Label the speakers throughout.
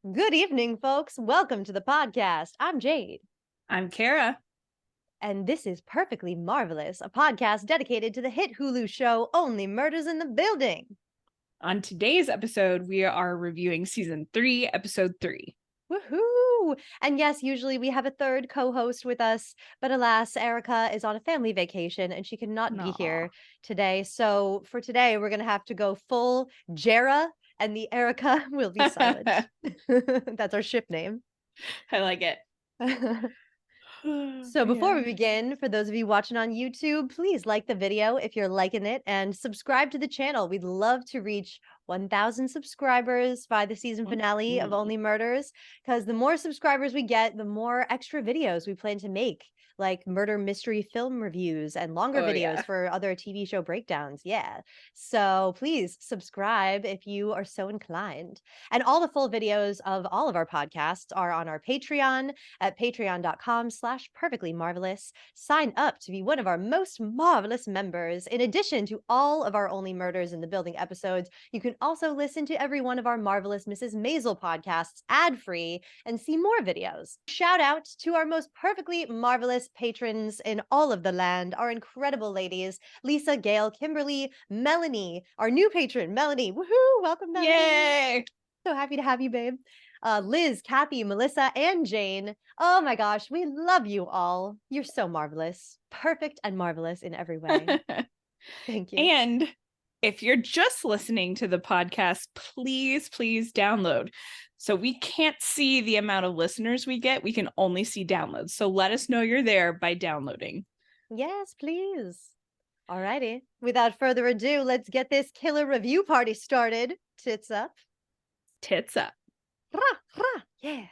Speaker 1: Good evening, folks. Welcome to the podcast. I'm Jade,
Speaker 2: I'm Kara.
Speaker 1: and this is Perfectly Marvelous, a podcast dedicated to the hit Hulu show Only Murders in the Building.
Speaker 2: On today's episode, we are reviewing season 3, episode 3.
Speaker 1: Woohoo! And yes, usually we have a third co-host with us, but alas, Erica is on a family vacation and she cannot be
Speaker 2: Aw.
Speaker 1: here today. So for today, we're going to have to go full Jera, and the Erica will be silent.
Speaker 2: I
Speaker 1: That's our ship name.
Speaker 2: like it.
Speaker 1: So before we
Speaker 2: Man.
Speaker 1: begin, for those of you watching on YouTube, please like the video if you're liking it and subscribe to the channel. We'd love to reach 1,000 subscribers by the season finale of
Speaker 2: Ooh.
Speaker 1: Only Murders, because the more subscribers we get, the more extra videos we plan to make, like murder mystery film reviews and longer
Speaker 2: Oh,
Speaker 1: videos
Speaker 2: yeah.
Speaker 1: for other TV show breakdowns. Yeah. So please subscribe if you are so inclined. And all the full videos of all of our podcasts are on our Patreon at patreon.com/perfectlymarvelous. Sign up to be one of our most marvelous members. In addition to all of our Only Murders in the Building episodes, you can also listen to every one of our Marvelous Mrs. Maisel podcasts ad-free and see more videos. Shout out to our most perfectly marvelous patrons in all of the land, our incredible ladies, Lisa, Gail, Kimberly, Melanie, our new patron, Melanie. Woohoo! Welcome, Melanie.
Speaker 2: Yay!
Speaker 1: So happy to have you, babe. Liz, Kathy, Melissa, and Jane. Oh my gosh, we love you all. You're so marvelous. Perfect and marvelous in every way. Thank you.
Speaker 2: And if you're just listening to the podcast, please download. So we can't see the amount of listeners we get. We can only see downloads. So let us know you're there by downloading.
Speaker 1: Yes, please. Alrighty. Without further ado, let's get this killer review party started. Tits up.
Speaker 2: Tits up.
Speaker 1: Rah, rah, yeah.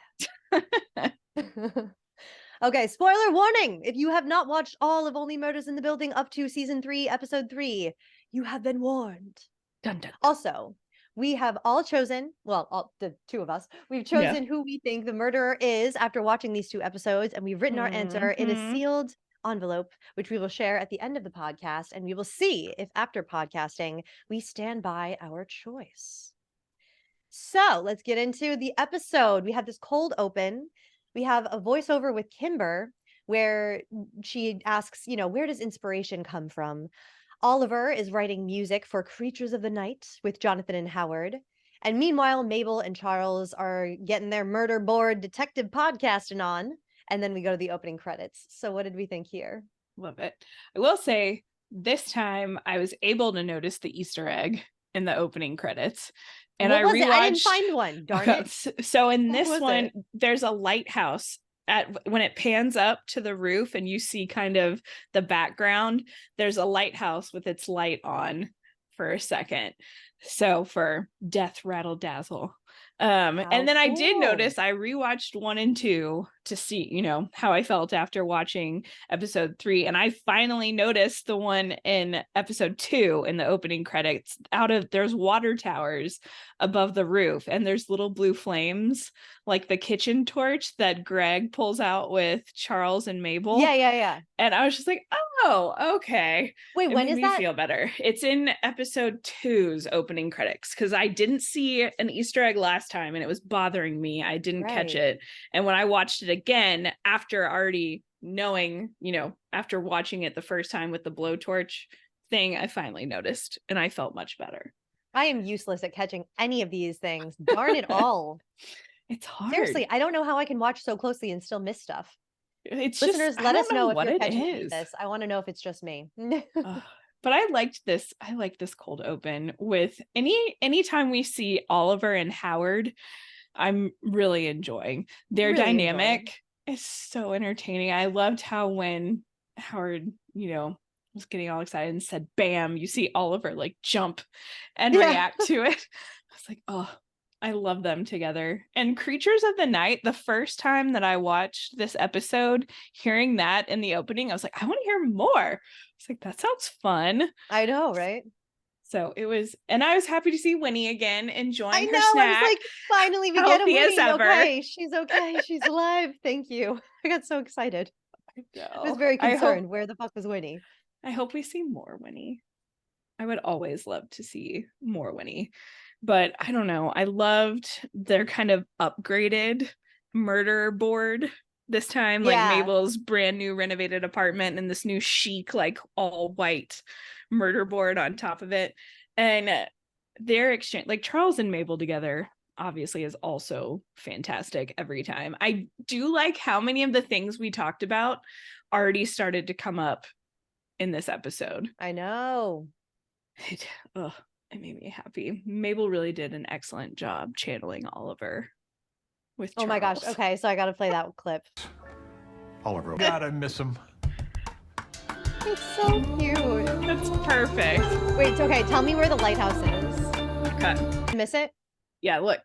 Speaker 1: Okay, spoiler warning. If you have not watched all of Only Murders in the Building up to season 3, episode 3, you have been warned.
Speaker 2: Dun, dun, dun.
Speaker 1: Also, we have all chosen, well, the two of us, we've chosen who we think the murderer is after watching these 2 episodes, and we've written our answer in a sealed envelope, which we will share at the end of the podcast, and we will see if after podcasting, we stand by our choice. So let's get into the episode. We have this cold open. We have a voiceover with Kimber where she asks, where does inspiration come from? Oliver is writing music for Creatures of the Night with Jonathan and Howard. And meanwhile, Mabel and Charles are getting their murder board detective podcasting on. And then we go to the opening credits. So what did we think here?
Speaker 2: Love it. I will say this time I was able to notice the Easter egg in the opening credits. And
Speaker 1: What was
Speaker 2: rewatched...
Speaker 1: it? I didn't find one. Darn it.
Speaker 2: So in
Speaker 1: What
Speaker 2: this
Speaker 1: was
Speaker 2: one,
Speaker 1: it?
Speaker 2: there's a lighthouse when it pans up to the roof and you see kind of the background, there's a lighthouse with its light on for a second. So for Death Rattle Dazzle. And then I did notice I rewatched 1 and 2 to see, how I felt after watching episode 3. And I finally noticed the one in episode 2 in the opening credits. There's water towers above the roof and there's little blue flames like the kitchen torch that Greg pulls out with Charles and Mabel.
Speaker 1: Yeah.
Speaker 2: And I was just like, oh, okay.
Speaker 1: Wait, when is that?
Speaker 2: Feel better. It's in episode 2's opening credits because I didn't see an Easter egg last time and it was bothering me. I didn't catch it. And when I watched it again after already knowing, after watching it the first time with the blowtorch thing, I finally noticed and I felt much better.
Speaker 1: I am useless at catching any of these things. Darn it all.
Speaker 2: It's hard.
Speaker 1: Seriously, I don't know how I can watch so closely and still miss stuff.
Speaker 2: It's
Speaker 1: Listeners,
Speaker 2: just,
Speaker 1: let us know if
Speaker 2: what
Speaker 1: you're catching
Speaker 2: is.
Speaker 1: this. I want to know if it's just me.
Speaker 2: But I liked this. I like this cold open with anytime we see Oliver and Howard, I'm really enjoying their dynamic. Is so entertaining. I loved how when Howard, was getting all excited and said, bam, you see Oliver like jump and react to it. I was like, oh, I love them together. And Creatures of the Night, the first time that I watched this episode, hearing that in the opening, I was like, I want to hear more. It's like, that sounds fun.
Speaker 1: I know, right?
Speaker 2: So it was, and I was happy to see Winnie again enjoying her snack.
Speaker 1: I was like, finally we get a Winnie.
Speaker 2: Ever.
Speaker 1: Okay, she's okay. She's alive. Thank you. I got so excited. I was very concerned. Where the fuck was Winnie?
Speaker 2: I hope we see more Winnie. I would always love to see more Winnie. But I don't know. I loved their kind of upgraded murder board this time, like
Speaker 1: Yeah.
Speaker 2: Mabel's brand new renovated apartment and this new chic, like all white murder board on top of it. And their exchange, like Charles and Mabel together, obviously is also fantastic every time. I do like how many of the things we talked about already started to come up in this episode.
Speaker 1: I know.
Speaker 2: It made me happy. Mabel really did an excellent job channeling Oliver with Charles.
Speaker 1: Oh my gosh. Okay, so I gotta play that clip.
Speaker 3: Oliver. God, I miss him.
Speaker 1: It's so cute.
Speaker 2: That's perfect.
Speaker 1: Wait, okay, tell me where the lighthouse is.
Speaker 2: Cut.
Speaker 1: Miss it?
Speaker 2: Yeah, look.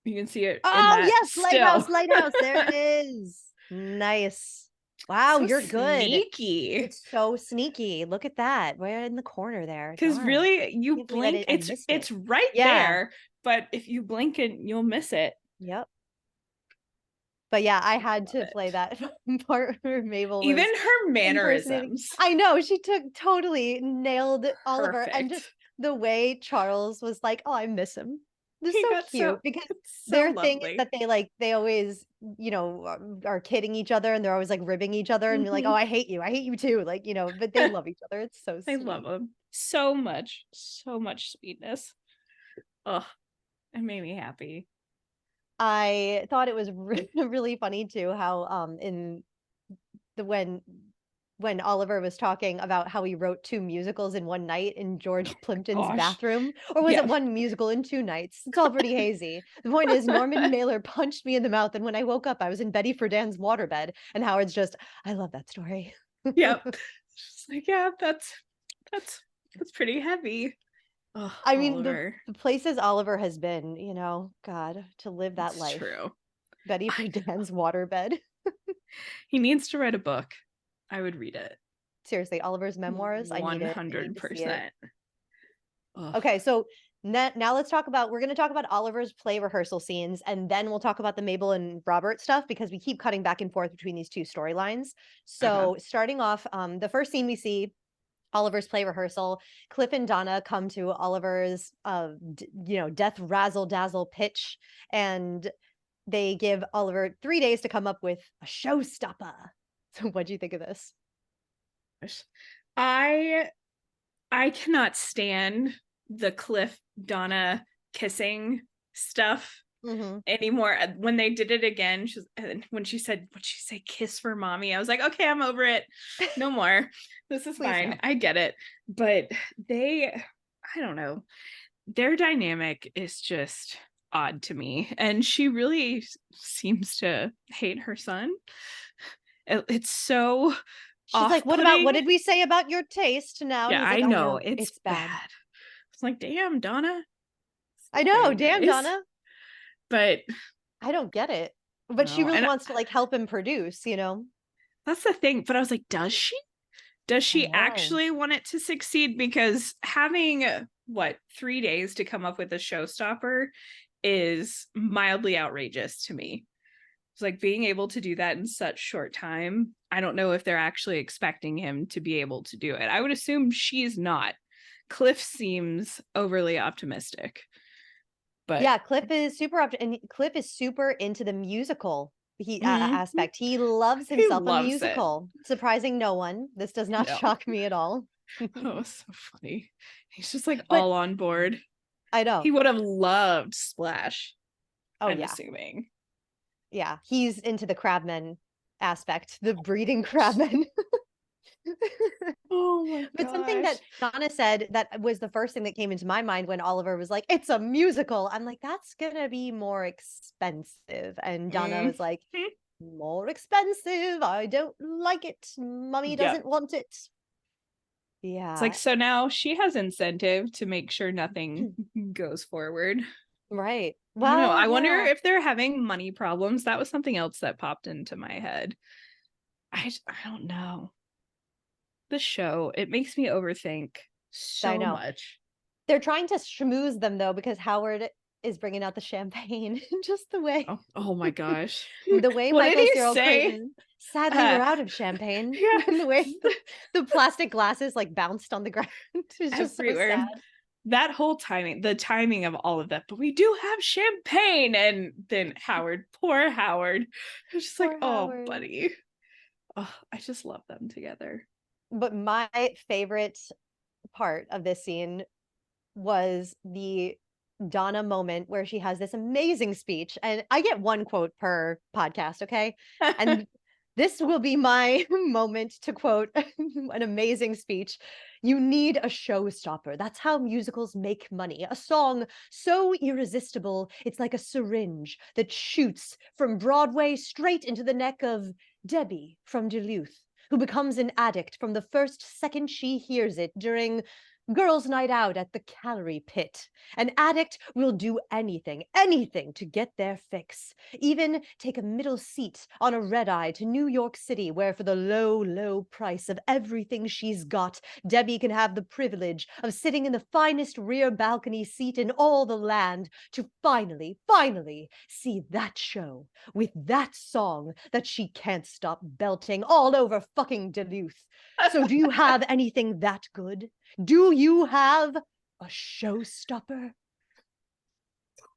Speaker 2: You can see it.
Speaker 1: Oh, yes,
Speaker 2: still.
Speaker 1: lighthouse. There it is. Nice. Wow,
Speaker 2: So
Speaker 1: you're good.
Speaker 2: Sneaky.
Speaker 1: It's so sneaky. Look at that. We're in the corner there.
Speaker 2: Because really, you blink, it's right there. But if you blink it, you'll miss it.
Speaker 1: Yep. But yeah, I had to play that part where Mabel
Speaker 2: even her mannerisms.
Speaker 1: I know, she totally nailed Oliver. And just the way Charles was like, oh, I miss him. This is so cute because their thing is that they always, you know, are kidding each other and they're always like ribbing each other and be like, oh, I hate you too. Like, you know, but they love each other. It's so sweet.
Speaker 2: I love them so much sweetness. Oh, it made me happy.
Speaker 1: I thought it was really funny too how in the when Oliver was talking about how he wrote 2 musicals in one night in George Plimpton's bathroom, or was it one musical in 2 nights? It's all pretty hazy. The point is, Norman Mailer punched me in the mouth, and when I woke up, I was in Betty Friedan's waterbed. And Howard's just, I love that story.
Speaker 2: Yep. Just like, yeah, that's pretty heavy. Oh,
Speaker 1: I mean, the places Oliver has been, you know, God, to live that life.
Speaker 2: True.
Speaker 1: Betty Friedan's waterbed.
Speaker 2: He needs to write a book. I would read it.
Speaker 1: Seriously, Oliver's memoirs.
Speaker 2: 100%.
Speaker 1: Okay, so now let's talk about, we're going to talk about Oliver's play rehearsal scenes, and then we'll talk about the Mabel and Robert stuff because we keep cutting back and forth between these 2 storylines. So starting off, the first scene we see, Oliver's play rehearsal, Cliff and Donna come to Oliver's, death razzle dazzle pitch, and they give Oliver 3 days to come up with a showstopper. So what do you think of this?
Speaker 2: I cannot stand the Cliff Donna kissing stuff anymore. When they did it again, when she said, what'd she say, kiss for mommy? I was like, okay, I'm over it. No more. This is fine. No. I get it. But I don't know. Their dynamic is just odd to me. And she really seems to hate her son. It's so
Speaker 1: she's like, what did we say about your taste now?
Speaker 2: Yeah, like, I know. It's bad. It's like, damn, Donna.
Speaker 1: I know, damn, Donna.
Speaker 2: But
Speaker 1: I don't get it. But she really wants to like help him produce, you know?
Speaker 2: That's the thing. But I was like, does she? Does she actually want it to succeed? Because having 3 days to come up with a showstopper is mildly outrageous to me. It's like being able to do that in such short time. I don't know if they're actually expecting him to be able to do it. I would assume she's not. Cliff seems overly optimistic. But
Speaker 1: yeah, Cliff is super into the musical aspect. He loves himself a musical. Surprising no one. This does not shock me at all.
Speaker 2: Oh, so funny. He's just like all on board.
Speaker 1: I know.
Speaker 2: He would have loved Splash.
Speaker 1: I'm
Speaker 2: assuming.
Speaker 1: Yeah, he's into the crabmen aspect, the breeding crabmen.
Speaker 2: Oh my god.
Speaker 1: But something that Donna said that was the first thing that came into my mind when Oliver was like, it's a musical. I'm like, that's gonna be more expensive. And Donna was like, more expensive. I don't like it. Mommy doesn't want it. Yeah.
Speaker 2: It's like, so now she has incentive to make sure nothing goes forward.
Speaker 1: Right.
Speaker 2: Well, I wonder if they're having money problems. That was something else that popped into my head. I don't know. The show, it makes me overthink so much.
Speaker 1: They're trying to schmooze them though, because Howard is bringing out the champagne. Just the way.
Speaker 2: Oh my gosh.
Speaker 1: The way Michael Cyril Creighton, sadly we're out of champagne.
Speaker 2: Yeah.
Speaker 1: And the way the plastic glasses like bounced on the ground. It's just everywhere. So sad.
Speaker 2: that whole timing, the timing of all of that, but we do have champagne. And then Howard, poor Howard. It's just like,
Speaker 1: Poor
Speaker 2: oh,
Speaker 1: Howard.
Speaker 2: buddy. Oh, I just love them together.
Speaker 1: But my favorite part of this scene was the Donna moment where she has this amazing speech. And I get one quote per podcast, okay? And this will be my moment to quote an amazing speech. You need a showstopper. That's how musicals make money. A song so irresistible, it's like a syringe that shoots from Broadway straight into the neck of Debbie from Duluth, who becomes an addict from the first second she hears it during girls' night out at the calorie pit. An addict will do anything, anything to get their fix. Even take a middle seat on a red eye to New York City, where for the low, low price of everything she's got, Debbie can have the privilege of sitting in the finest rear balcony seat in all the land to finally, finally see that show with that song that she can't stop belting all over fucking Duluth. So do you have anything that good? Do you have a showstopper?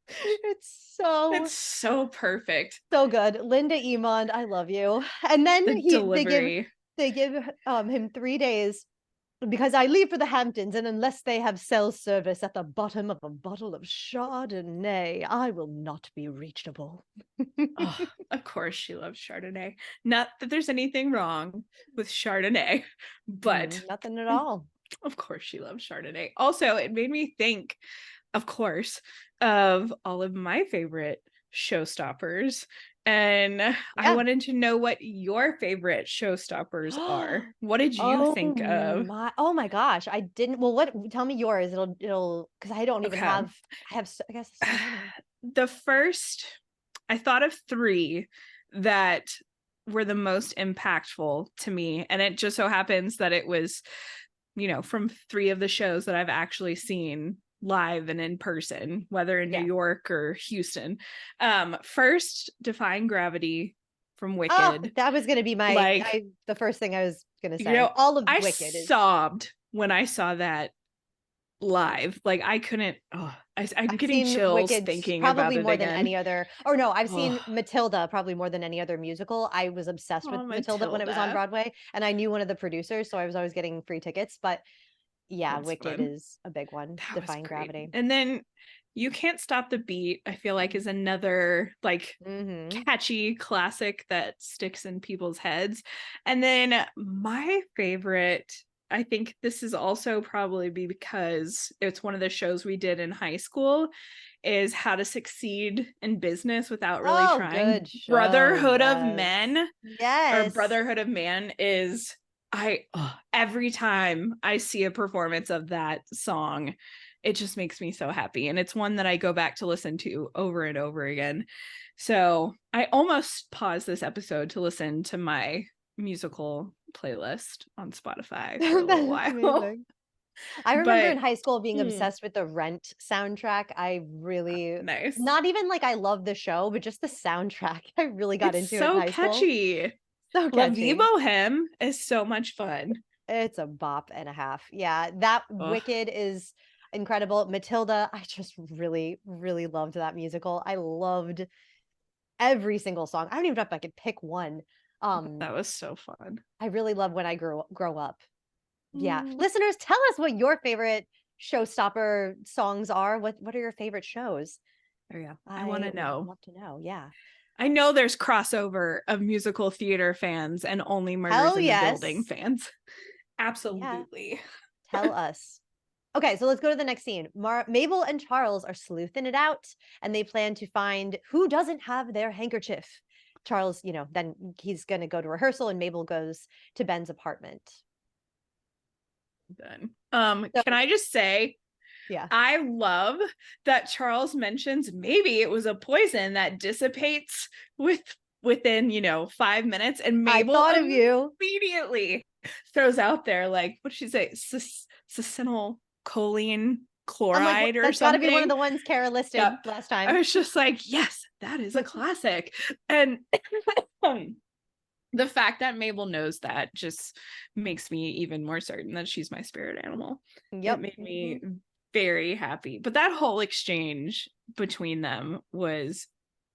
Speaker 1: It's
Speaker 2: so perfect.
Speaker 1: so good. Linda Emond, I love you. And then
Speaker 2: The delivery.
Speaker 1: they give him 3 days because I leave for the Hamptons, and unless they have cell service at the bottom of a bottle of Chardonnay, I will not be reachable.
Speaker 2: Oh, of course she loves Chardonnay. Not that there's anything wrong with Chardonnay, but
Speaker 1: nothing at all.
Speaker 2: of course she loves Chardonnay. Also, it made me think, of course, of all of my favorite showstoppers. And I wanted to know what your favorite showstoppers are. What did you think of?
Speaker 1: Oh my gosh, I didn't. Well, what? Tell me yours. It'll because I don't even
Speaker 2: Okay.
Speaker 1: have. I have. I guess so many.
Speaker 2: The first, I thought of 3 that were the most impactful to me, and it just so happens that it was, from 3 of the shows that I've actually seen live and in person, whether in New York or Houston. First, Defying Gravity from Wicked.
Speaker 1: Oh, that was going to be my the first thing I was going to say. All of Wicked.
Speaker 2: I sobbed when I saw that live. Like I couldn't. I'm getting chills
Speaker 1: Wicked
Speaker 2: thinking
Speaker 1: probably
Speaker 2: about it
Speaker 1: more
Speaker 2: again.
Speaker 1: than any other. Or no, I've seen Matilda probably more than any other musical. I was obsessed with Matilda when it was on Broadway, and I knew one of the producers, so I was always getting free tickets. But yeah,
Speaker 2: That's
Speaker 1: Wicked
Speaker 2: fun.
Speaker 1: is a big one.
Speaker 2: That
Speaker 1: Defying Gravity.
Speaker 2: And then You Can't Stop the Beat, I feel like, is another catchy classic that sticks in people's heads. And then my favorite, I think this is also probably because it's one of the shows we did in high school, is How to Succeed in Business Without Really Trying.
Speaker 1: Good show.
Speaker 2: Brotherhood of Men.
Speaker 1: Yes.
Speaker 2: Or Brotherhood of Man is, every time I see a performance of that song, it just makes me so happy. And it's one that I go back to listen to over and over again. So I almost paused this episode to listen to my musical playlist on Spotify for a little while.
Speaker 1: Amazing. I remember in high school being obsessed with the Rent soundtrack. I really
Speaker 2: nice.
Speaker 1: Not even like I love the show, but just the soundtrack. I really got into it in high
Speaker 2: catchy.
Speaker 1: school. So catchy.
Speaker 2: La Vie Boheme is so much fun.
Speaker 1: It's a bop and a half. Yeah, that Wicked is incredible. Matilda, I just really, really loved that musical. I loved every single song. I don't even know if I could pick one.
Speaker 2: That was so fun.
Speaker 1: I really love When I Grow Up. Yeah. Listeners, tell us what your favorite showstopper songs are. What are your favorite shows?
Speaker 2: Oh yeah. I want to know.
Speaker 1: I'd love to know. Yeah.
Speaker 2: I know there's crossover of musical theater fans and Only Murders in the Building fans. Absolutely.
Speaker 1: Yeah. Tell us. Okay, so let's go to the next scene. Mabel and Charles are sleuthing it out, and they plan to find who doesn't have their handkerchief. Charles, then he's going to go to rehearsal, and Mabel goes to Ben's apartment.
Speaker 2: Done. Can I just say, I love that Charles mentions maybe it was a poison that dissipates within 5 minutes, and Mabel
Speaker 1: I thought of you
Speaker 2: immediately throws out there, like, what did she say, succinylcholine chloride or
Speaker 1: that's
Speaker 2: something.
Speaker 1: That's got to be one of the ones Kara listed last time.
Speaker 2: I was just like, yes, that is a classic. And the fact that Mabel knows that just makes me even more certain that she's my spirit animal.
Speaker 1: Yep.
Speaker 2: It made me very happy. But that whole exchange between them was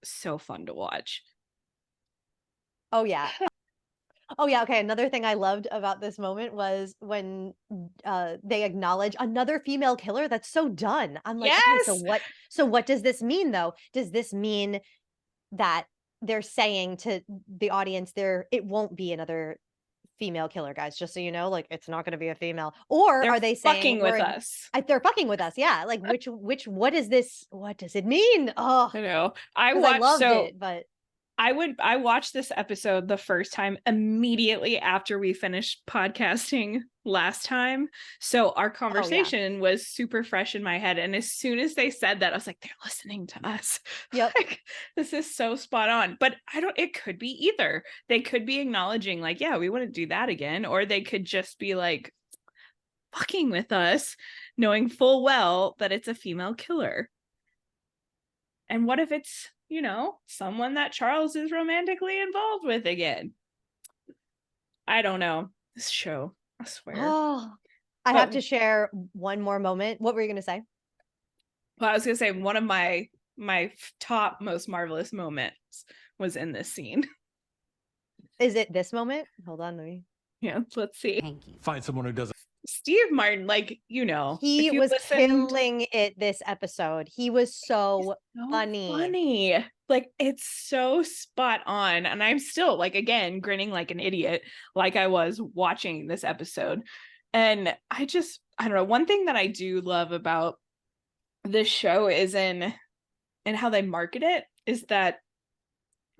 Speaker 2: so fun to watch.
Speaker 1: Oh yeah. Oh yeah, okay. Another thing I loved about this moment was when they acknowledge another female killer. That's so done. I'm like, okay,
Speaker 2: Yes.
Speaker 1: so what does this mean though? Does this mean that they're saying to the audience it won't be another female killer, guys, just so you know, like it's not going to be a female? Or
Speaker 2: They're
Speaker 1: are they saying
Speaker 2: fucking with us.
Speaker 1: they're fucking with us? Yeah, like what is this? What does it mean? Oh,
Speaker 2: I know.
Speaker 1: because I loved it, but
Speaker 2: I watched this episode the first time immediately after we finished podcasting last time. So our conversation was super fresh in my head. And as soon as they said that, I was like, they're listening to us.
Speaker 1: Yep.
Speaker 2: Like, this is so spot on. But it could be either. They could be acknowledging like, yeah, we wouldn't do that again. Or they could just be like fucking with us, knowing full well that it's a female killer. And what if it's, someone that Charles is romantically involved with again? I don't know. This show, I swear.
Speaker 1: Oh, I have to share one more moment. What were you going to say?
Speaker 2: Well, I was going to say one of my top most marvelous moments was in this scene.
Speaker 1: Is it this moment? Hold on,
Speaker 2: let's see.
Speaker 3: Find someone who doesn't.
Speaker 2: Steve Martin,
Speaker 1: he was killing it this episode. He was so funny.
Speaker 2: Like, it's so spot on. And I'm still again grinning like an idiot, like I was watching this episode. And I don't know, one thing that I do love about this show is in how they market it is that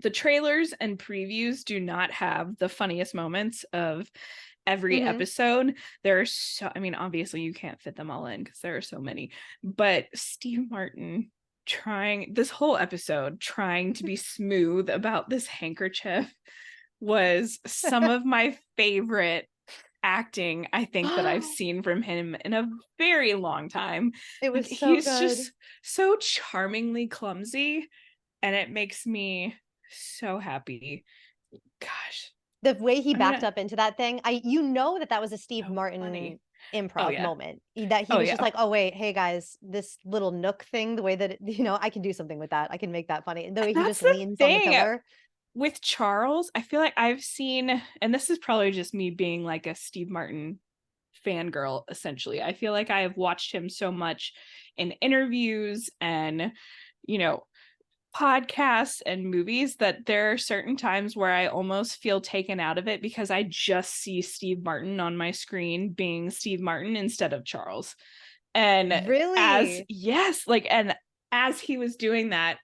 Speaker 2: the trailers and previews do not have the funniest moments of every episode. There are obviously you can't fit them all in because there are so many, but Steve Martin this whole episode trying to be smooth about this handkerchief was some of my favorite acting I think that I've seen from him in a very long time.
Speaker 1: It was so
Speaker 2: he's
Speaker 1: good.
Speaker 2: Just so charmingly clumsy, and it makes me so happy. Gosh,
Speaker 1: the way he backed up into that thing, that was a Steve Martin
Speaker 2: funny.
Speaker 1: improv moment. That he was just like, oh wait, hey guys, this little nook thing, the way that I can do something with that. I can make that funny. The way he just leans on the pillar.
Speaker 2: With Charles, I feel like I've seen, and this is probably just me being like a Steve Martin fangirl, essentially. I feel like I have watched him so much in interviews and, podcasts and movies that there are certain times where I almost feel taken out of it because I just see Steve Martin on my screen being Steve Martin instead of Charles. And
Speaker 1: really,
Speaker 2: and as he was doing that,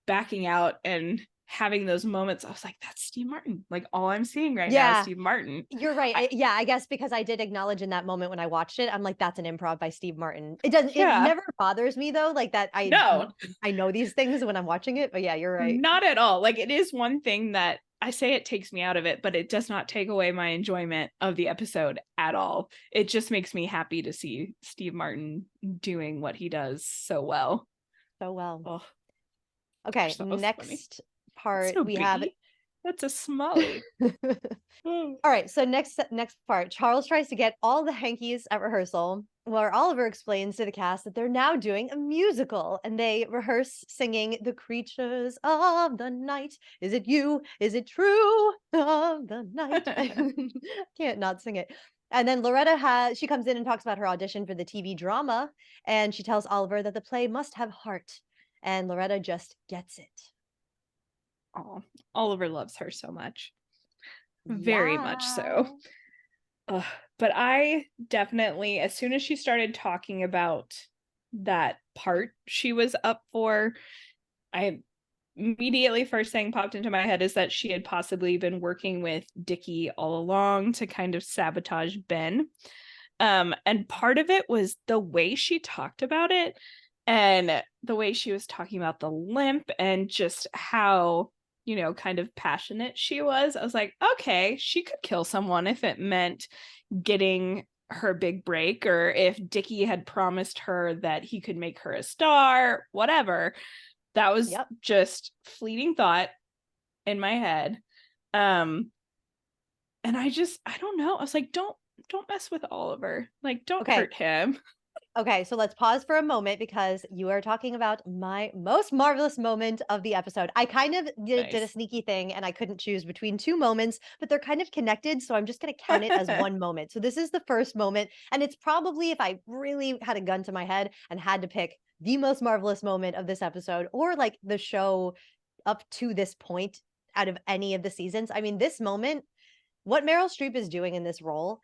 Speaker 2: backing out and having those moments, I was like, that's Steve Martin. Like, all I'm seeing right now is Steve Martin.
Speaker 1: You're right. I guess because I did acknowledge in that moment when I watched it, I'm like, that's an improv by Steve Martin. It never bothers me though, like that I know these things when I'm watching it, but yeah, you're right.
Speaker 2: Not at all. Like, it is one thing that I say it takes me out of it, but it does not take away my enjoyment of the episode at all. It just makes me happy to see Steve Martin doing what he does so well.
Speaker 1: Oh. Okay, next
Speaker 2: funny.
Speaker 1: part
Speaker 2: so
Speaker 1: we
Speaker 2: biggie.
Speaker 1: have
Speaker 2: That's a smalley.
Speaker 1: All right, so next part, Charles tries to get all the Hankies at rehearsal, where Oliver explains to the cast that they're now doing a musical, and they rehearse singing "The Creatures of the Night." Is it you? Is it true? Of the night. Can't not sing it. And then Loretta she comes in and talks about her audition for the TV drama, and she tells Oliver that the play must have heart, and Loretta just gets it.
Speaker 2: Oh, Oliver loves her so much. Very much so. But I definitely, as soon as she started talking about that part she was up for, I immediately, first thing popped into my head is that she had possibly been working with Dickie all along to kind of sabotage Ben. And part of it was the way she talked about it and the way she was talking about the limp and just how, kind of passionate she was. I was like, okay, she could kill someone if it meant getting her big break, or if Dickie had promised her that he could make her a star, whatever. That was just fleeting thought in my head. And I don't know. I was like, don't mess with Oliver. Like, don't hurt him.
Speaker 1: Okay, so let's pause for a moment because you are talking about my most marvelous moment of the episode. I kind of did a
Speaker 2: Nice.
Speaker 1: sneaky thing and I couldn't choose between two moments, but they're kind of connected. So I'm just going to count it as one moment. So this is the first moment. And it's probably, if I really had a gun to my head and had to pick the most marvelous moment of this episode or like the show up to this point out of any of the seasons. I mean, this moment, what Meryl Streep is doing in this role,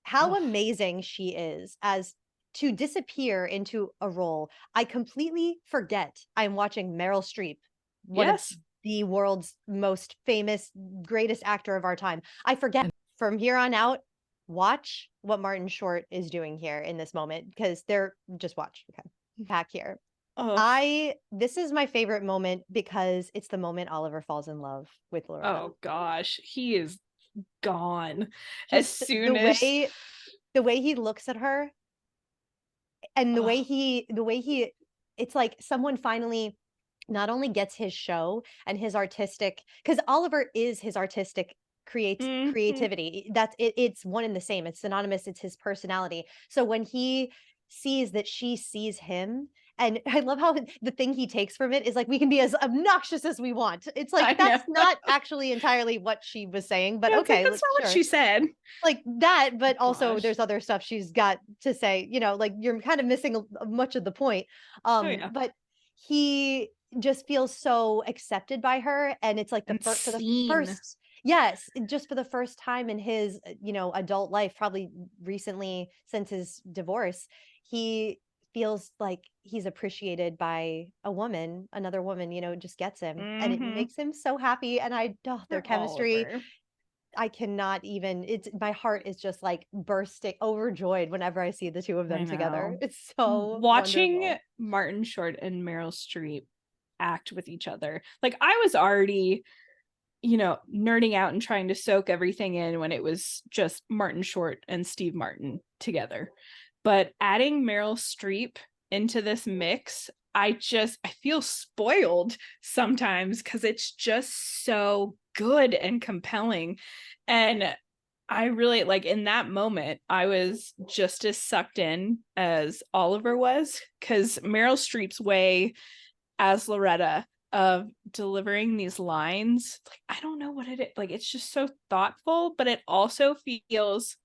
Speaker 1: how
Speaker 2: Oh,
Speaker 1: amazing she is as to disappear into a role. I completely forget I'm watching Meryl Streep, one of
Speaker 2: yes.
Speaker 1: the world's most famous, greatest actor of our time. I forget from here on out, watch what Martin Short is doing here in this moment because they're just watch. Okay. Back here.
Speaker 2: Oh,
Speaker 1: This is my favorite moment because it's the moment Oliver falls in love with Loretta.
Speaker 2: oh gosh, he is gone as
Speaker 1: Just
Speaker 2: soon as.
Speaker 1: the way he looks at her and
Speaker 2: Oh,
Speaker 1: the way he it's like someone finally not only gets his show and his artistic because Oliver is his artistic
Speaker 2: mhm.
Speaker 1: creativity. That's it, it's one and the same. It's synonymous, it's his personality. So when he sees that she sees him, and I love how the thing he takes from it is like we can be as obnoxious as we want. It's
Speaker 2: I
Speaker 1: like
Speaker 2: know.
Speaker 1: that's not actually entirely what she was saying, but
Speaker 2: Yeah, it's like
Speaker 1: okay,
Speaker 2: that's not what
Speaker 1: sure
Speaker 2: she said.
Speaker 1: like that, but also
Speaker 2: Gosh.
Speaker 1: there's other stuff she's got to say, like you're kind of missing much of the point.
Speaker 2: Oh yeah.
Speaker 1: But he just feels so accepted by her, and it's like
Speaker 2: And
Speaker 1: for the
Speaker 2: seen.
Speaker 1: first, yes, just for the first time in his, adult life, probably recently since his divorce, he feels like he's appreciated by a woman, another woman, just gets him, and it
Speaker 2: Mm-hmm.
Speaker 1: makes him so happy. And their
Speaker 2: For
Speaker 1: chemistry,
Speaker 2: Oliver.
Speaker 1: I cannot even it's my heart is just like bursting overjoyed whenever I see the two of
Speaker 2: I
Speaker 1: them together.
Speaker 2: know.
Speaker 1: It's so
Speaker 2: Watching
Speaker 1: wonderful.
Speaker 2: Martin Short and Meryl Streep act with each other. Like I was already, nerding out and trying to soak everything in when it was just Martin Short and Steve Martin together. But adding Meryl Streep into this mix, I feel spoiled sometimes because it's just so good and compelling. And I really like in that moment, I was just as sucked in as Oliver was because Meryl Streep's way as Loretta of delivering these lines, like I don't know what it is, like it's just so thoughtful, but it also feels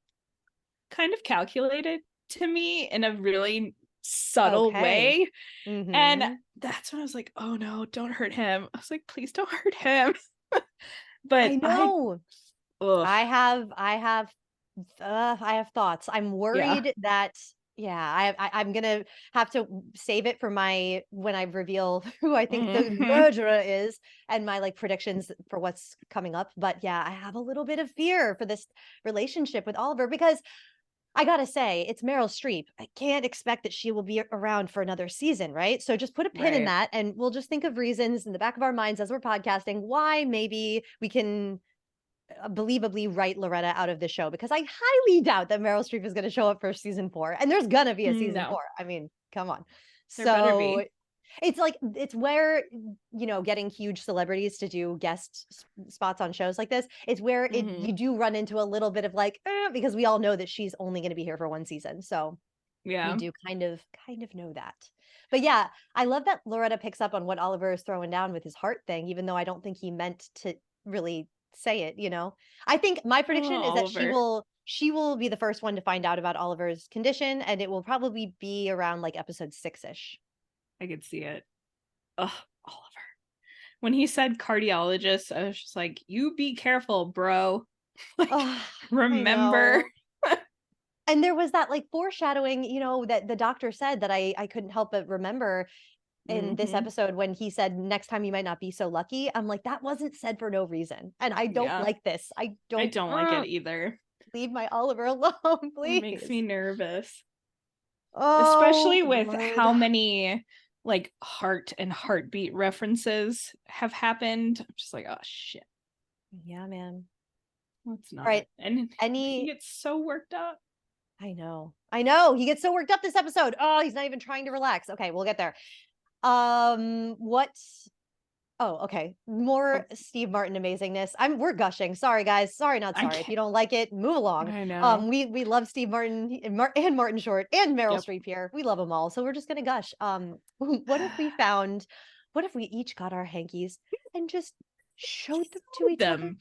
Speaker 2: kind of calculated to me in a really subtle
Speaker 1: Okay.
Speaker 2: way. And
Speaker 1: Mhm.
Speaker 2: that's when I was like, oh no, don't hurt him. I was like, please don't hurt him.
Speaker 1: I
Speaker 2: But
Speaker 1: know.
Speaker 2: ugh,
Speaker 1: I have thoughts. I'm
Speaker 2: yeah.
Speaker 1: worried that yeah, I'm gonna have to save it for my when I reveal who I think the
Speaker 2: Mm-hmm.
Speaker 1: murderer is and my like predictions for what's coming up. But yeah, I have a little bit of fear for this relationship with Oliver because I gotta say, it's Meryl Streep. I can't expect that she will be around for another season, right? So just put a pin in
Speaker 2: Right.
Speaker 1: that, and we'll just think of reasons in the back of our minds as we're podcasting why maybe we can believably write Loretta out of the show because I highly doubt that Meryl Streep is going to show up for season 4, and there's gonna be a season
Speaker 2: No,
Speaker 1: 4. I mean, come on.
Speaker 2: there better
Speaker 1: So
Speaker 2: be.
Speaker 1: it's like it's where getting huge celebrities to do guest spots on shows like this. It's where it
Speaker 2: Mm-hmm.
Speaker 1: you do run into a little bit of like because we all know that she's only going to be here for one season, so we
Speaker 2: Yeah.
Speaker 1: do kind of know that. But yeah, I love that Loretta picks up on what Oliver is throwing down with his heart thing, even though I don't think he meant to really say it. I think my
Speaker 2: Oh,
Speaker 1: prediction is that
Speaker 2: Oliver.
Speaker 1: she will be the first one to find out about Oliver's condition, and it will probably be around like episode 6-ish.
Speaker 2: I could see it. Ugh, Oliver. When he said cardiologist, I was just like, you be careful, bro. Like,
Speaker 1: Oh, I
Speaker 2: remember.
Speaker 1: know. And there was that like foreshadowing, that the doctor said that I couldn't help but remember in this
Speaker 2: Mm-hmm.
Speaker 1: episode when he said next time you might not be so lucky. I'm like, that wasn't said for no reason, and I don't
Speaker 2: Yeah,
Speaker 1: like this. I
Speaker 2: I
Speaker 1: don't
Speaker 2: don't like it either.
Speaker 1: leave my Oliver alone,
Speaker 2: It makes
Speaker 1: please.
Speaker 2: me nervous,
Speaker 1: Oh
Speaker 2: especially with
Speaker 1: Lord.
Speaker 2: how many like heart and heartbeat references have happened. I'm just like, oh shit,
Speaker 1: Yeah, man.
Speaker 2: let's
Speaker 1: All
Speaker 2: not.
Speaker 1: right,
Speaker 2: And he
Speaker 1: any
Speaker 2: gets so worked up.
Speaker 1: I know he gets so worked up this episode. Oh, he's not even trying to relax. Okay, we'll get there. What Oh, okay. More Steve Martin amazingness. We're gushing. Sorry, guys. Sorry, not
Speaker 2: I
Speaker 1: sorry. If
Speaker 2: can't.
Speaker 1: you don't like it, move along.
Speaker 2: I know.
Speaker 1: We love Steve Martin and Martin Short and Meryl
Speaker 2: Yep.
Speaker 1: Streep here. We love them all. So we're just gonna gush. What if we each got our hankies and just showed them to each other?
Speaker 2: Them.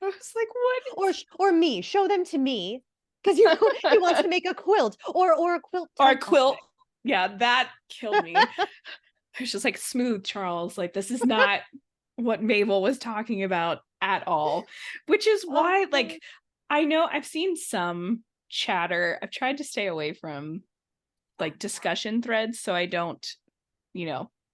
Speaker 2: I was like, what?
Speaker 1: Or me, show them to me. Because he wants to make a quilt or a quilt.
Speaker 2: Or a
Speaker 1: template.
Speaker 2: quilt. Yeah, that killed me. I was just like, smooth, Charles. Like, this is not what Mabel was talking about at all. Which is why, like, I know I've seen some chatter. I've tried to stay away from like discussion threads so I don't,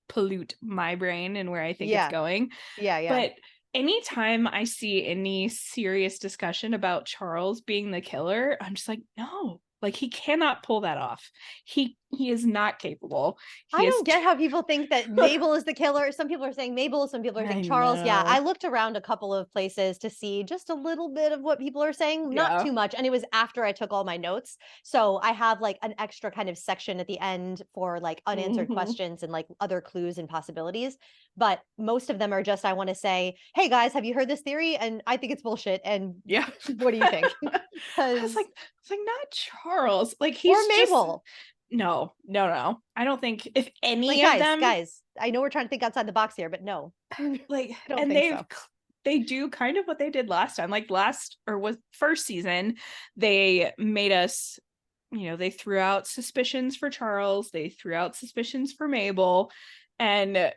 Speaker 2: pollute my brain and where I think it's going.
Speaker 1: Yeah.
Speaker 2: But anytime I see any serious discussion about Charles being the killer, I'm just like, no, like he cannot pull that off. He is not capable.
Speaker 1: I don't get how people think that Mabel is the killer. Some people are saying Mabel, some people are saying Charles. Yeah, I looked around a couple of places to see just a little bit of what people are saying, not too much. And it was after I took all my notes. So I have like an extra kind of section at the end for like unanswered questions and like other clues and possibilities. But most of them are just, I want to say, hey guys, have you heard this theory? And I think it's bullshit. And what do you think?
Speaker 2: It's like not Charles. Like he's
Speaker 1: or Mabel.
Speaker 2: No. I don't think if any
Speaker 1: like,
Speaker 2: of them,
Speaker 1: guys, I know we're trying to think outside the box here, but no.
Speaker 2: Like,
Speaker 1: I don't
Speaker 2: and
Speaker 1: think
Speaker 2: they do kind of what they did last time. Like first season, they made us, they threw out suspicions for Charles, they threw out suspicions for Mabel, and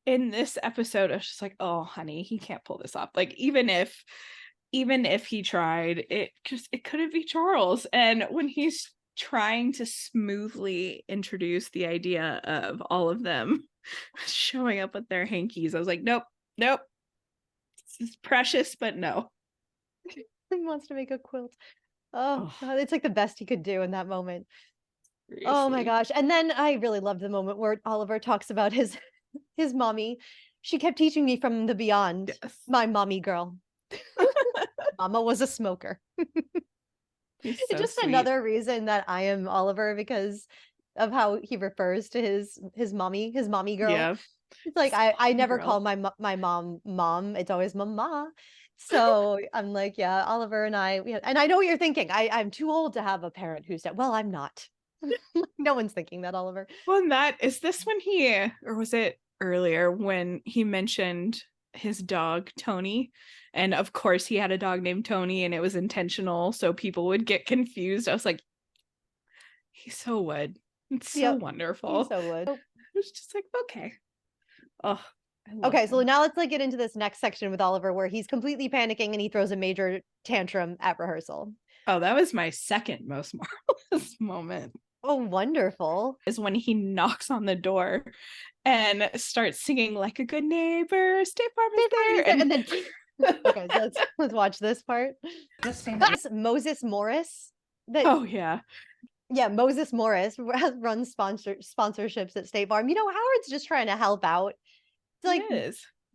Speaker 2: in this episode, I was just like, oh, honey, he can't pull this off. Like, even if he tried, it couldn't be Charles. And when he's trying to smoothly introduce the idea of all of them showing up with their hankies, I was like, nope. This is precious, but no.
Speaker 1: He wants to make a quilt. Oh, God, it's like the best he could do in that moment. Seriously. Oh my gosh. And then I really loved the moment where Oliver talks about his mommy. She kept teaching me from the beyond. Yes. My mommy girl. Mama was a smoker. It's so just sweet. Another reason that I am Oliver, because of how he refers to his mommy girl. Yeah. It's like I never call my mom. It's always mama. So I'm like, yeah, Oliver and and I know what you're thinking. I'm too old to have a parent who said, well, I'm not. No one's thinking that, Oliver.
Speaker 2: Well, is this when or was it earlier when he mentioned his dog Tony? And of course he had a dog named Tony and it was intentional so people would get confused. I was like, he so would. It's so wonderful.
Speaker 1: He so would.
Speaker 2: It was just like, okay. Oh,
Speaker 1: okay, so now let's get into this next section with Oliver where he's completely panicking and he throws a major tantrum at rehearsal.
Speaker 2: Oh, that was my second most marvelous moment.
Speaker 1: Oh, wonderful.
Speaker 2: Is when he knocks on the door and starts singing like a good neighbor, State Farm is there.
Speaker 1: And then okay, so let's watch this part. That's Moses Morris.
Speaker 2: Oh yeah.
Speaker 1: Yeah, Moses Morris runs sponsorships at State Farm. Howard's just trying to help out. It's like,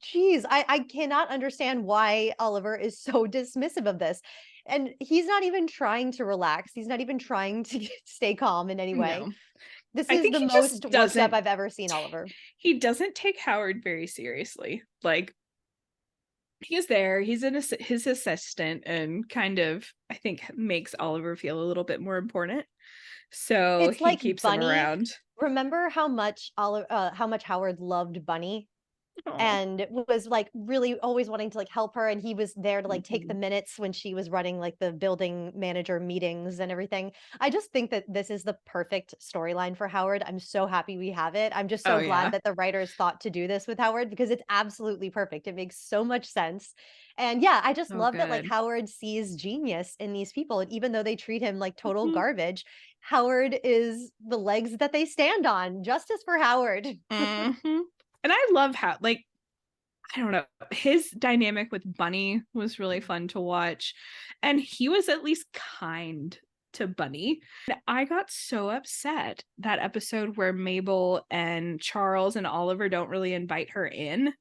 Speaker 1: geez, I cannot understand why Oliver is so dismissive of this. And he's not even trying to relax. He's not even trying to stay calm in any way. No. This is the most worked up I've ever seen Oliver.
Speaker 2: He doesn't take Howard very seriously. Like, he is there. He's his assistant and kind of, I think, makes Oliver feel a little bit more important. So
Speaker 1: it's like
Speaker 2: keeps
Speaker 1: Bunny.
Speaker 2: Him around.
Speaker 1: Remember how much Howard loved Bunny? Aww. And was like really always wanting to like help her, and he was there to like take the minutes when she was running like the building manager meetings and everything. I just think that this is the perfect storyline for Howard. I'm so happy we have it. I'm just so glad that the writers thought to do this with Howard because it's absolutely perfect. It makes so much sense. And yeah, I just love that like Howard sees genius in these people, and even though they treat him like total garbage, Howard is the legs that they stand on. Justice for Howard.
Speaker 2: And I love how, like, I don't know, his dynamic with Bunny was really fun to watch. And he was at least kind to Bunny. I got so upset that episode where Mabel and Charles and Oliver don't really invite her in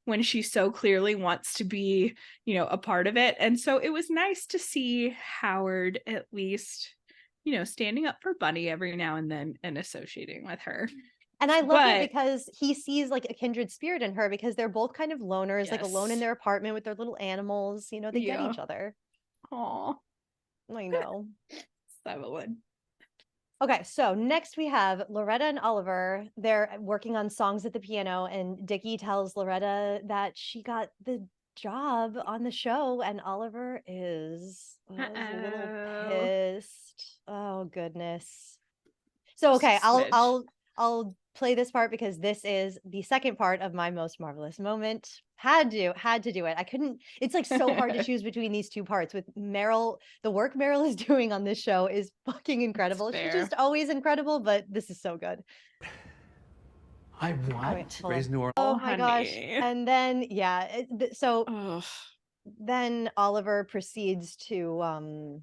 Speaker 2: when she so clearly wants to be, a part of it. And so it was nice to see Howard at least, standing up for Bunny every now and then and associating with her.
Speaker 1: And I love it
Speaker 2: But
Speaker 1: because he sees like a kindred spirit in her, because they're both kind of loners, like alone in
Speaker 2: yes.
Speaker 1: their apartment with their little animals. You know, they get
Speaker 2: Yeah.
Speaker 1: each other.
Speaker 2: Aw.
Speaker 1: I know.
Speaker 2: Evelyn.
Speaker 1: Okay, so next we have Loretta and Oliver. They're working on songs at the piano, and Dickie tells Loretta that she got the job on the show, and Oliver is a little
Speaker 2: Uh-oh.
Speaker 1: pissed. Oh goodness. So okay,
Speaker 2: Smidge.
Speaker 1: I'll play this part because this is the second part of my most marvelous moment. Had to do it. I couldn't. It's like so hard to choose between these two parts. With Meryl, the work Meryl is doing on this show is fucking incredible. She's
Speaker 2: Fair.
Speaker 1: just always incredible, but this is so good.
Speaker 3: I
Speaker 1: Oh, wait,
Speaker 3: what?
Speaker 1: hold
Speaker 3: Raise
Speaker 1: on.
Speaker 3: New Orleans.
Speaker 1: Oh
Speaker 2: Oh,
Speaker 1: my gosh.
Speaker 2: honey.
Speaker 1: And then yeah, so
Speaker 2: Ugh.
Speaker 1: then Oliver proceeds to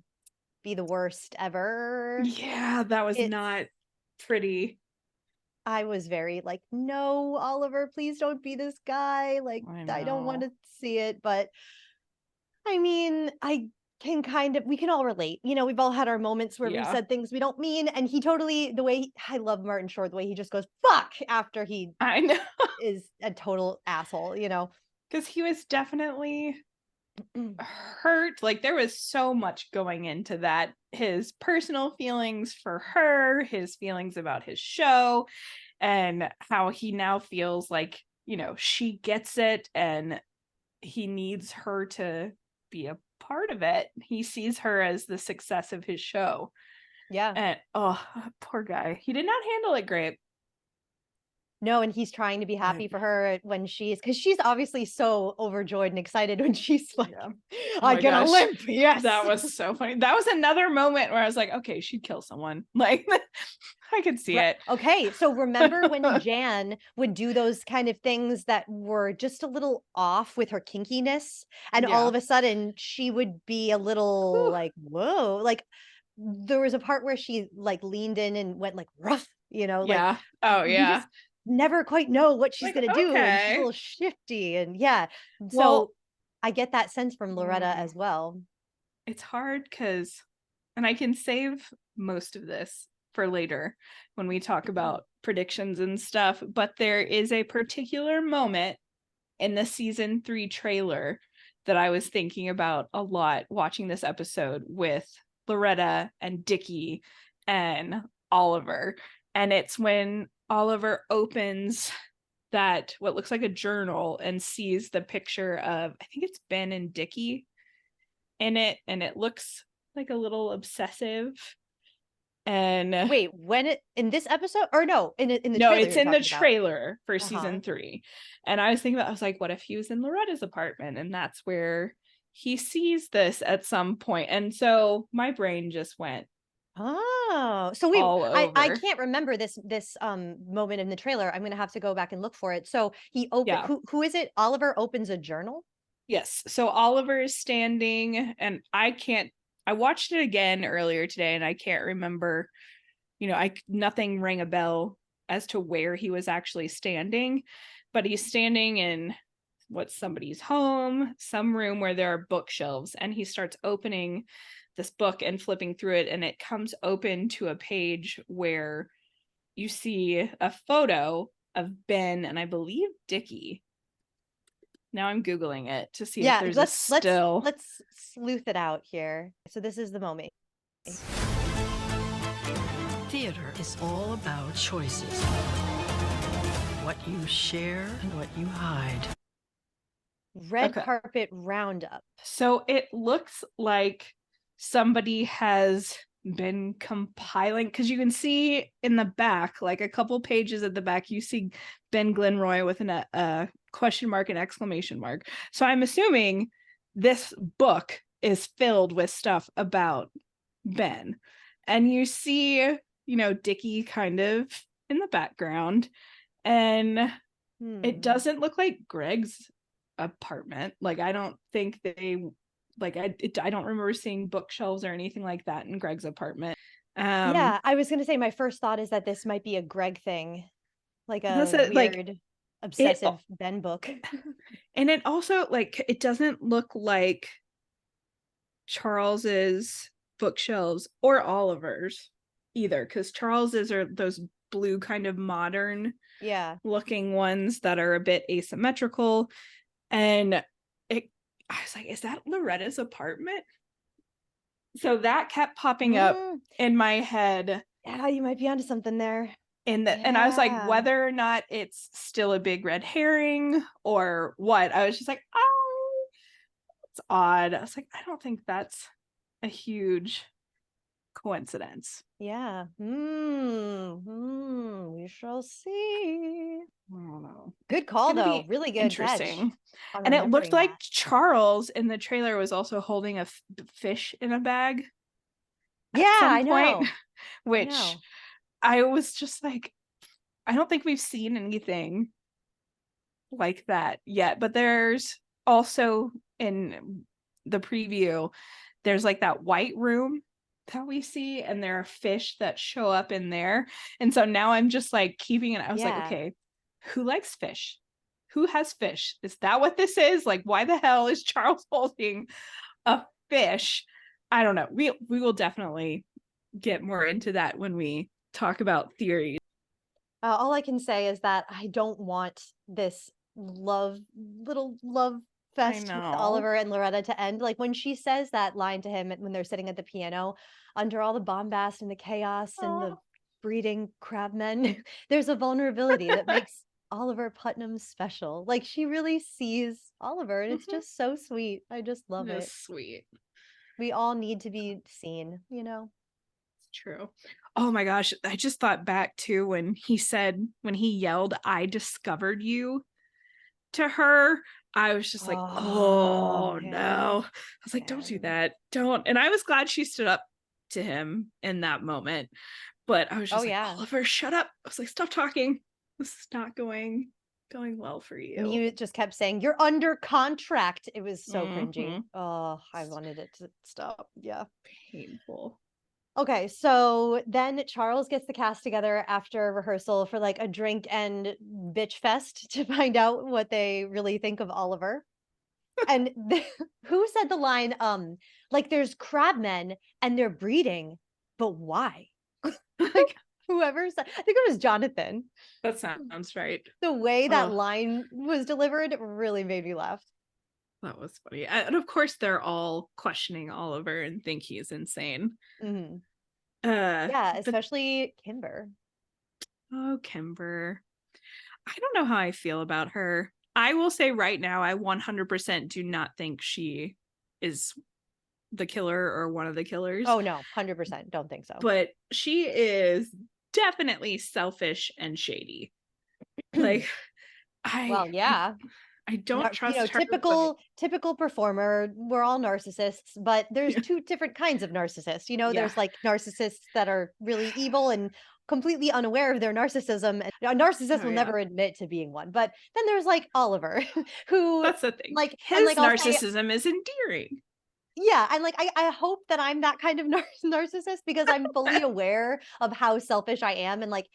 Speaker 1: be the worst ever.
Speaker 2: Yeah, that was
Speaker 1: It's
Speaker 2: not pretty.
Speaker 1: I was very like, no, Oliver, please don't be this guy. Like,
Speaker 2: I
Speaker 1: I don't want
Speaker 2: know.
Speaker 1: to see it. But I mean, we can all relate. You know, we've all had our moments where we've
Speaker 2: Yeah,
Speaker 1: said things we don't mean. And he totally, I love Martin Short, the way he just goes, fuck, after he
Speaker 2: I know.
Speaker 1: is a total asshole, you know?
Speaker 2: Because he was definitely hurt. Like there was so much going into that. His personal feelings for her, his feelings about his show, and how he now feels like, she gets it and he needs her to be a part of it. He sees her as the success of his show.
Speaker 1: Yeah.
Speaker 2: And oh, poor guy. He did not handle it great.
Speaker 1: No, and he's trying to be happy for her when because she's obviously so overjoyed and excited when she's like,
Speaker 2: Yeah.
Speaker 1: I
Speaker 2: my
Speaker 1: get a
Speaker 2: gosh.
Speaker 1: limp. Yes.
Speaker 2: That was so funny. That was another moment where I was like, okay, she'd kill someone. Like I could see it.
Speaker 1: Okay, so remember when Jan would do those kind of things that were just a little off with her kinkiness, and all
Speaker 2: Yeah.
Speaker 1: of a sudden she would be a little
Speaker 2: Whew.
Speaker 1: like, whoa, like there was a part where she like leaned in and went like rough, you know, like
Speaker 2: Yeah. Oh
Speaker 1: you
Speaker 2: yeah.
Speaker 1: just never quite know what she's
Speaker 2: Like,
Speaker 1: gonna do, and she's a
Speaker 2: okay.
Speaker 1: little shifty, and yeah. So
Speaker 2: Well,
Speaker 1: I get that sense from Loretta as well.
Speaker 2: it's hard because, and I can save most of this for later when we talk about predictions and stuff, but there is a particular moment in the season 3 trailer that I was thinking about a lot watching this episode with Loretta and Dickie and Oliver. And it's when Oliver opens that what looks like a journal and sees the picture of, I think it's Ben and Dickie in it, and it looks like a little obsessive. And
Speaker 1: Wait, in this episode, or no, in the
Speaker 2: no,
Speaker 1: trailer
Speaker 2: it's
Speaker 1: you're
Speaker 2: in the
Speaker 1: talking about?
Speaker 2: trailer for season 3. And I was thinking I was like, what if he was in Loretta's apartment and that's where he sees this at some point? And so my brain just went
Speaker 1: Oh, so
Speaker 2: all
Speaker 1: I
Speaker 2: over.
Speaker 1: can't remember this moment in the trailer. I'm gonna have to go back and look for it. So
Speaker 2: Yeah.
Speaker 1: who is it? Oliver opens a journal?
Speaker 2: Yes. So Oliver is standing, and I watched it again earlier today and I can't remember, nothing rang a bell as to where he was actually standing, but he's standing in what's somebody's home, some room where there are bookshelves, and he starts opening this book and flipping through it, and it comes open to a page where you see a photo of Ben and I believe Dickie. Now I'm Googling it to see if
Speaker 1: Yeah,
Speaker 2: there's a still.
Speaker 1: let's sleuth it out here. So this is the moment.
Speaker 4: Theater is all about choices. What you share and what you hide.
Speaker 1: Red
Speaker 2: Okay.
Speaker 1: carpet roundup.
Speaker 2: So it looks like somebody has been compiling, because you can see in the back, like a couple pages at the back, you see Ben Glenroy with a question mark and exclamation mark. So I'm assuming this book is filled with stuff about Ben. And you see, Dickie kind of in the background. And it doesn't look like Greg's apartment. Like I don't think they I don't remember seeing bookshelves or anything like that in Greg's apartment.
Speaker 1: Yeah, I was gonna say my first thought is that this might be a Greg thing, like a weird obsessive Ben book.
Speaker 2: And it also it doesn't look like Charles's bookshelves or Oliver's either, because Charles's are those blue kind of modern
Speaker 1: Yeah.
Speaker 2: looking ones that are a bit asymmetrical. And I was like, is that Loretta's apartment? So that kept popping up in my head.
Speaker 1: Yeah, you might be onto something there.
Speaker 2: And I was like, whether or not it's still a big red herring or what, I was just like, oh, it's odd. I was like, I don't think that's a huge coincidence.
Speaker 1: Yeah. We shall see.
Speaker 2: I don't know.
Speaker 1: Good call, though. Really good
Speaker 2: interesting.
Speaker 1: catch.
Speaker 2: And it looked like Charles in the trailer was also holding a fish in a bag.
Speaker 1: Yeah, I know.
Speaker 2: Which I was just like, I don't think we've seen anything like that yet. But there's also in the preview, there's like that white room that we see, and there are fish that show up in there. And so now I'm just like keeping it. I was like, okay, who likes fish? Who has fish? Is that what this is? Like, why the hell is Charles holding a fish? I don't know. We will definitely get more into that when we talk about theories.
Speaker 1: All I can say is that I don't want this little love fest with Oliver and Loretta to end. Like when she says that line to him when they're sitting at the piano, under all the bombast and the chaos and the breeding crabmen, there's a vulnerability that makes Oliver Putnam special. Like she really sees Oliver, and it's just so sweet. I just love it.
Speaker 2: Sweet.
Speaker 1: We all need to be seen, It's
Speaker 2: true. Oh my gosh, I just thought back to when he yelled, "I discovered you" to her. I was just like, oh no. I was like, don't do that. Don't. And I was glad she stood up to him in that moment. But I was just like, Oliver, shut up. I was like, stop talking. This is not going well for you.
Speaker 1: And he just kept saying, "You're under contract." It was so cringy. Oh, I wanted it to stop. Yeah.
Speaker 2: Painful.
Speaker 1: Okay, so then Charles gets the cast together after rehearsal for like a drink and bitch fest to find out what they really think of Oliver. And who said the line, like there's crabmen and they're breeding, but why? Like whoever said, I think it was Jonathan.
Speaker 2: That sounds right.
Speaker 1: The way that line was delivered really made me laugh.
Speaker 2: That was funny. And of course, they're all questioning Oliver and think he's insane.
Speaker 1: Yeah, especially Kimber.
Speaker 2: Oh, Kimber. I don't know how I feel about her. I will say right now, I 100% do not think she is the killer or one of the killers.
Speaker 1: Oh, no, 100%. Don't think so.
Speaker 2: But she is definitely selfish and shady. Like, I don't trust her.
Speaker 1: Typical performer. We're all narcissists, but there's two different kinds of narcissists. There's like narcissists that are really evil and completely unaware of their narcissism. And a narcissist will never admit to being one. But then there's like Oliver, who
Speaker 2: that's the thing.
Speaker 1: Like
Speaker 2: his narcissism is endearing.
Speaker 1: Yeah, and like I hope that I'm that kind of narcissist because I'm fully aware of how selfish I am, and like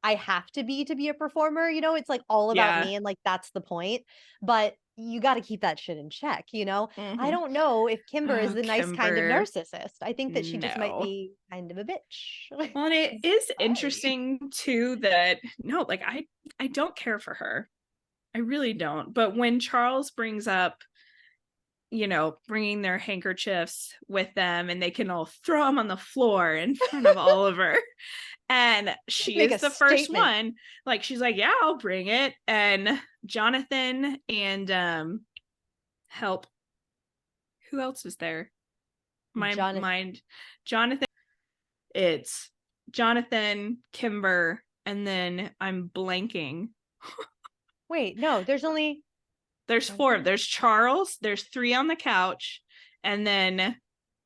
Speaker 1: I have to be a performer, it's like all about me, and like that's the point. But you got to keep that shit in check, I don't know if Kimber is the nice kind of narcissist. I think that she just might be kind of a bitch.
Speaker 2: Well, and it is interesting too that like I don't care for her. I really don't. But when Charles brings up bringing their handkerchiefs with them and they can all throw them on the floor in front of Oliver. And she is the first one. Like, she's like, yeah, I'll bring it. And Jonathan and help. Who else is there? Jonathan. It's Jonathan, Kimber, and then I'm blanking.
Speaker 1: Wait, no,
Speaker 2: there's four. There's Charles. There's three on the couch, and then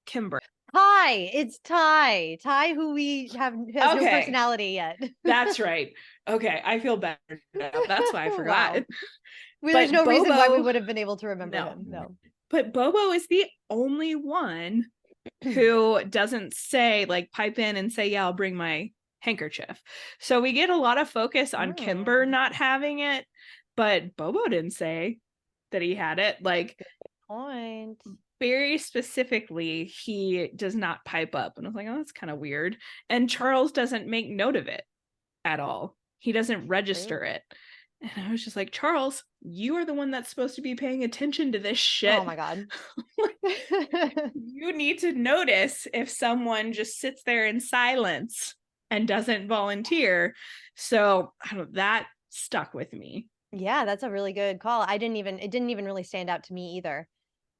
Speaker 2: Kimber.
Speaker 1: Ty. It's Ty. Ty, who has no personality yet.
Speaker 2: That's right. Okay, I feel better now. That's why I forgot.
Speaker 1: Wow. There's no reason why we would have been able to remember him. No.
Speaker 2: But Bobo is the only one who doesn't say, like, pipe in and say, yeah, I'll bring my handkerchief. So we get a lot of focus on Kimber not having it, but Bobo didn't say that he had it. Like,
Speaker 1: good point.
Speaker 2: Very specifically, he does not pipe up. And I was like, oh, that's kind of weird. And Charles doesn't make note of it. at all. He doesn't register it. And I was just like, Charles, you are the one that's supposed to be paying attention to this shit.
Speaker 1: Oh my God.
Speaker 2: You need to notice if someone just sits there in silence and doesn't volunteer. So that stuck with me.
Speaker 1: Yeah, that's a really good call. It didn't even really stand out to me either.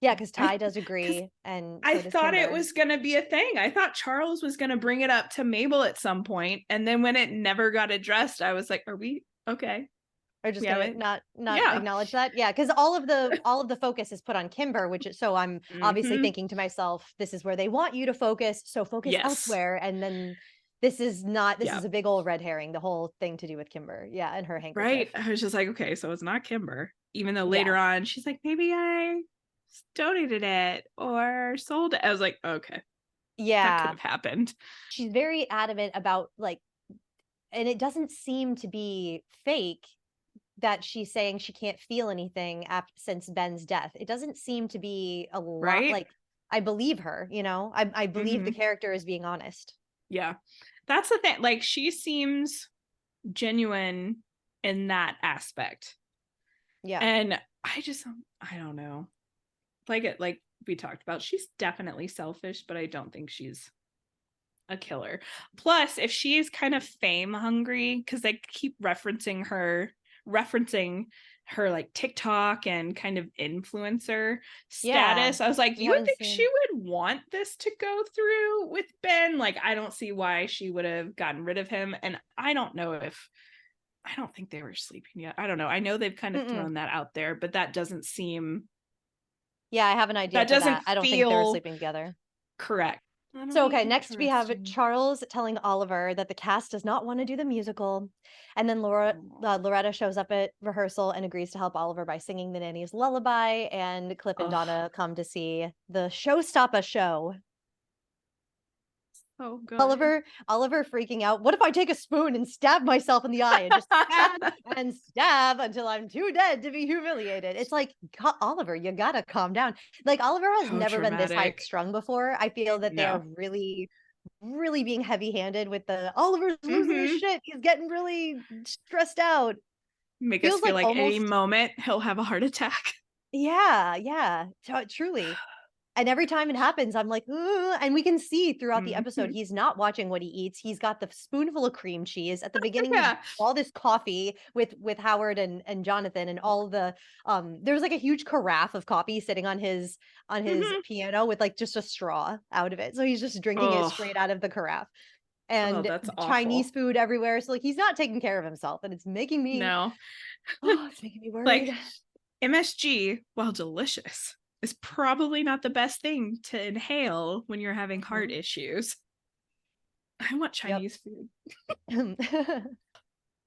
Speaker 1: Yeah, because Ty does agree, and so
Speaker 2: I
Speaker 1: does
Speaker 2: thought it
Speaker 1: Kimber.
Speaker 2: was going to be a thing. I thought Charles was going to bring it up to Mabel at some point, and then when it never got addressed, I was like, "Are we okay?"
Speaker 1: Or just gonna not acknowledge that? Yeah, because all of the focus is put on Kimber, which is, so I'm obviously thinking to myself, this is where they want you to focus, so focus elsewhere. And then this is a big old red herring, the whole thing to do with Kimber. Yeah, and her handkerchief.
Speaker 2: Right. I was just like, okay, so it's not Kimber. Even though later on she's like, maybe I donated it or sold it. I was like, okay.
Speaker 1: Yeah.
Speaker 2: That could have happened.
Speaker 1: She's very adamant about and it doesn't seem to be fake that she's saying she can't feel anything since Ben's death. It doesn't seem to be a lot.
Speaker 2: Right?
Speaker 1: I believe her, I believe the character is being honest.
Speaker 2: Yeah. That's the thing. She seems genuine in that aspect.
Speaker 1: Yeah.
Speaker 2: And I don't know. Like we talked about, she's definitely selfish, but I don't think she's a killer. Plus, if she's kind of fame hungry, because they keep referencing her like TikTok and kind of influencer status. I was like, you would think she would want this to go through with Ben? I don't see why she would have gotten rid of him. And I don't think they were sleeping yet. I don't know. I know they've kind of thrown that out there, but that doesn't seem.
Speaker 1: Yeah, I have an idea. I don't think they were sleeping together.
Speaker 2: Correct.
Speaker 1: So, okay, next we have Charles telling Oliver that the cast does not want to do the musical. And then Loretta shows up at rehearsal and agrees to help Oliver by singing the nanny's lullaby. And Clip and Donna come to see the Showstopper show.
Speaker 2: Oh, good.
Speaker 1: Oliver freaking out. What if I take a spoon and stab myself in the eye and just stab and stab until I'm too dead to be humiliated? It's like, Oliver, you gotta calm down. Oliver has never been this high strung before. I feel that they are really, really being heavy handed with Oliver's losing his shit. He's getting really stressed out.
Speaker 2: Make us feel like any moment he'll have a heart attack.
Speaker 1: Yeah, truly. And every time it happens, I'm like, ugh. And we can see throughout the episode, he's not watching what he eats. He's got the spoonful of cream cheese at the beginning. All this coffee with Howard and Jonathan, and all the there's a huge carafe of coffee sitting on his piano with just a straw out of it. So he's just drinking it straight out of the carafe. And
Speaker 2: that's
Speaker 1: Chinese food everywhere. So he's not taking care of himself, and it's making me it's making me worried.
Speaker 2: MSG, while delicious, is probably not the best thing to inhale when you're having heart issues. I want Chinese food.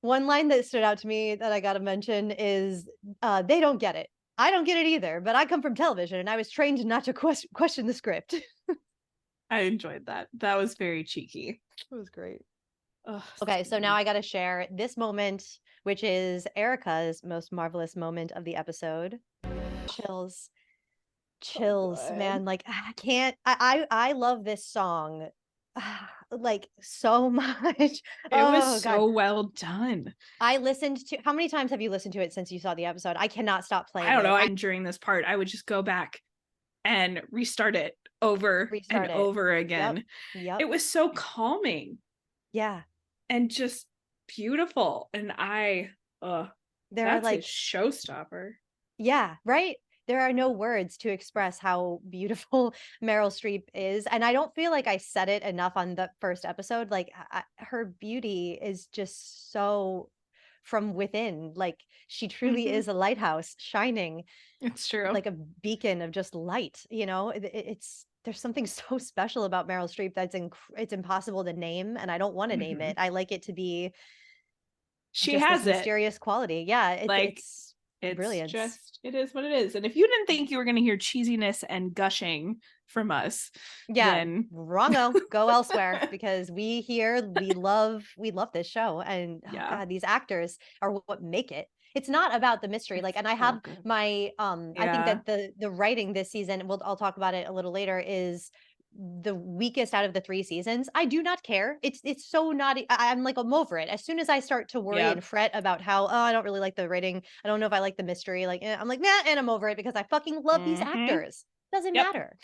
Speaker 1: One line that stood out to me that I gotta mention is, they don't get it. I don't get it either, but I come from television and I was trained not to question the script.
Speaker 2: I enjoyed that. That was very cheeky.
Speaker 1: It was great. Okay, so now I gotta share this moment, which is Erica's most marvelous moment of the episode. Chills, man. I love this song so much.
Speaker 2: It was so well done.
Speaker 1: I listened to, how many times have you listened to it since you saw the episode? I cannot stop playing.
Speaker 2: I don't know. During this part, I would just go back and restart it over and over again.
Speaker 1: Yep.
Speaker 2: It was so calming.
Speaker 1: Yeah.
Speaker 2: And just beautiful. And that's a showstopper.
Speaker 1: Yeah, right? There are no words to express how beautiful Meryl Streep is. And I don't feel like I said it enough on the first episode. Her beauty is just so from within. She truly is a lighthouse shining.
Speaker 2: It's true.
Speaker 1: Like a beacon of just light, there's something so special about Meryl Streep that's it's impossible to name, and I don't want to name it. I like it to be
Speaker 2: she has this
Speaker 1: mysterious quality. Yeah, it's brilliant.
Speaker 2: It is what it is. And if you didn't think you were going to hear cheesiness and gushing from us, then
Speaker 1: wrongo. Go elsewhere, because we love this show, and God, these actors are what make it. It's not about the mystery. And I have my I think that the writing this season, I'll talk about it a little later, is the weakest out of the 3 seasons. I do not care. It's so not. I'm like, I'm over it. As soon as I start to worry and fret about how, oh, I don't really like the writing. I don't know if I like the mystery. Like, I'm like, nah, and I'm over it because I fucking love these actors. Doesn't matter.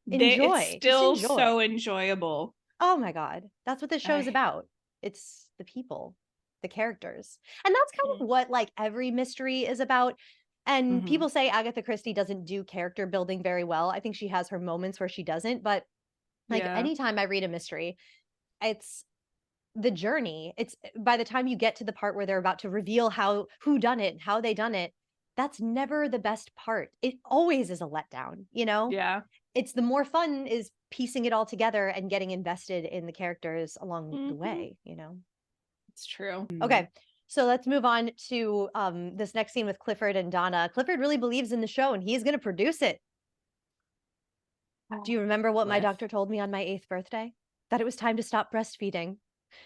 Speaker 1: Enjoy.
Speaker 2: It's still
Speaker 1: Just enjoy.
Speaker 2: so enjoyable.
Speaker 1: Oh my God. That's what this show's about. It's the people, the characters. And that's kind of what like every mystery is about. And people say Agatha Christie doesn't do character building very well. I think she has her moments where she doesn't, but like anytime I read a mystery, it's the journey. It's by the time you get to the part where they're about to reveal who done it, how they done it, that's never the best part. It always is a letdown, you know?
Speaker 2: Yeah.
Speaker 1: It's the more fun is piecing it all together and getting invested in the characters along the way, you know?
Speaker 2: It's true.
Speaker 1: Okay. So let's move on to this next scene with Clifford and Donna. Clifford really believes in the show and he's going to produce it. Do you remember what my doctor told me on my 8th birthday? That it was time to stop breastfeeding.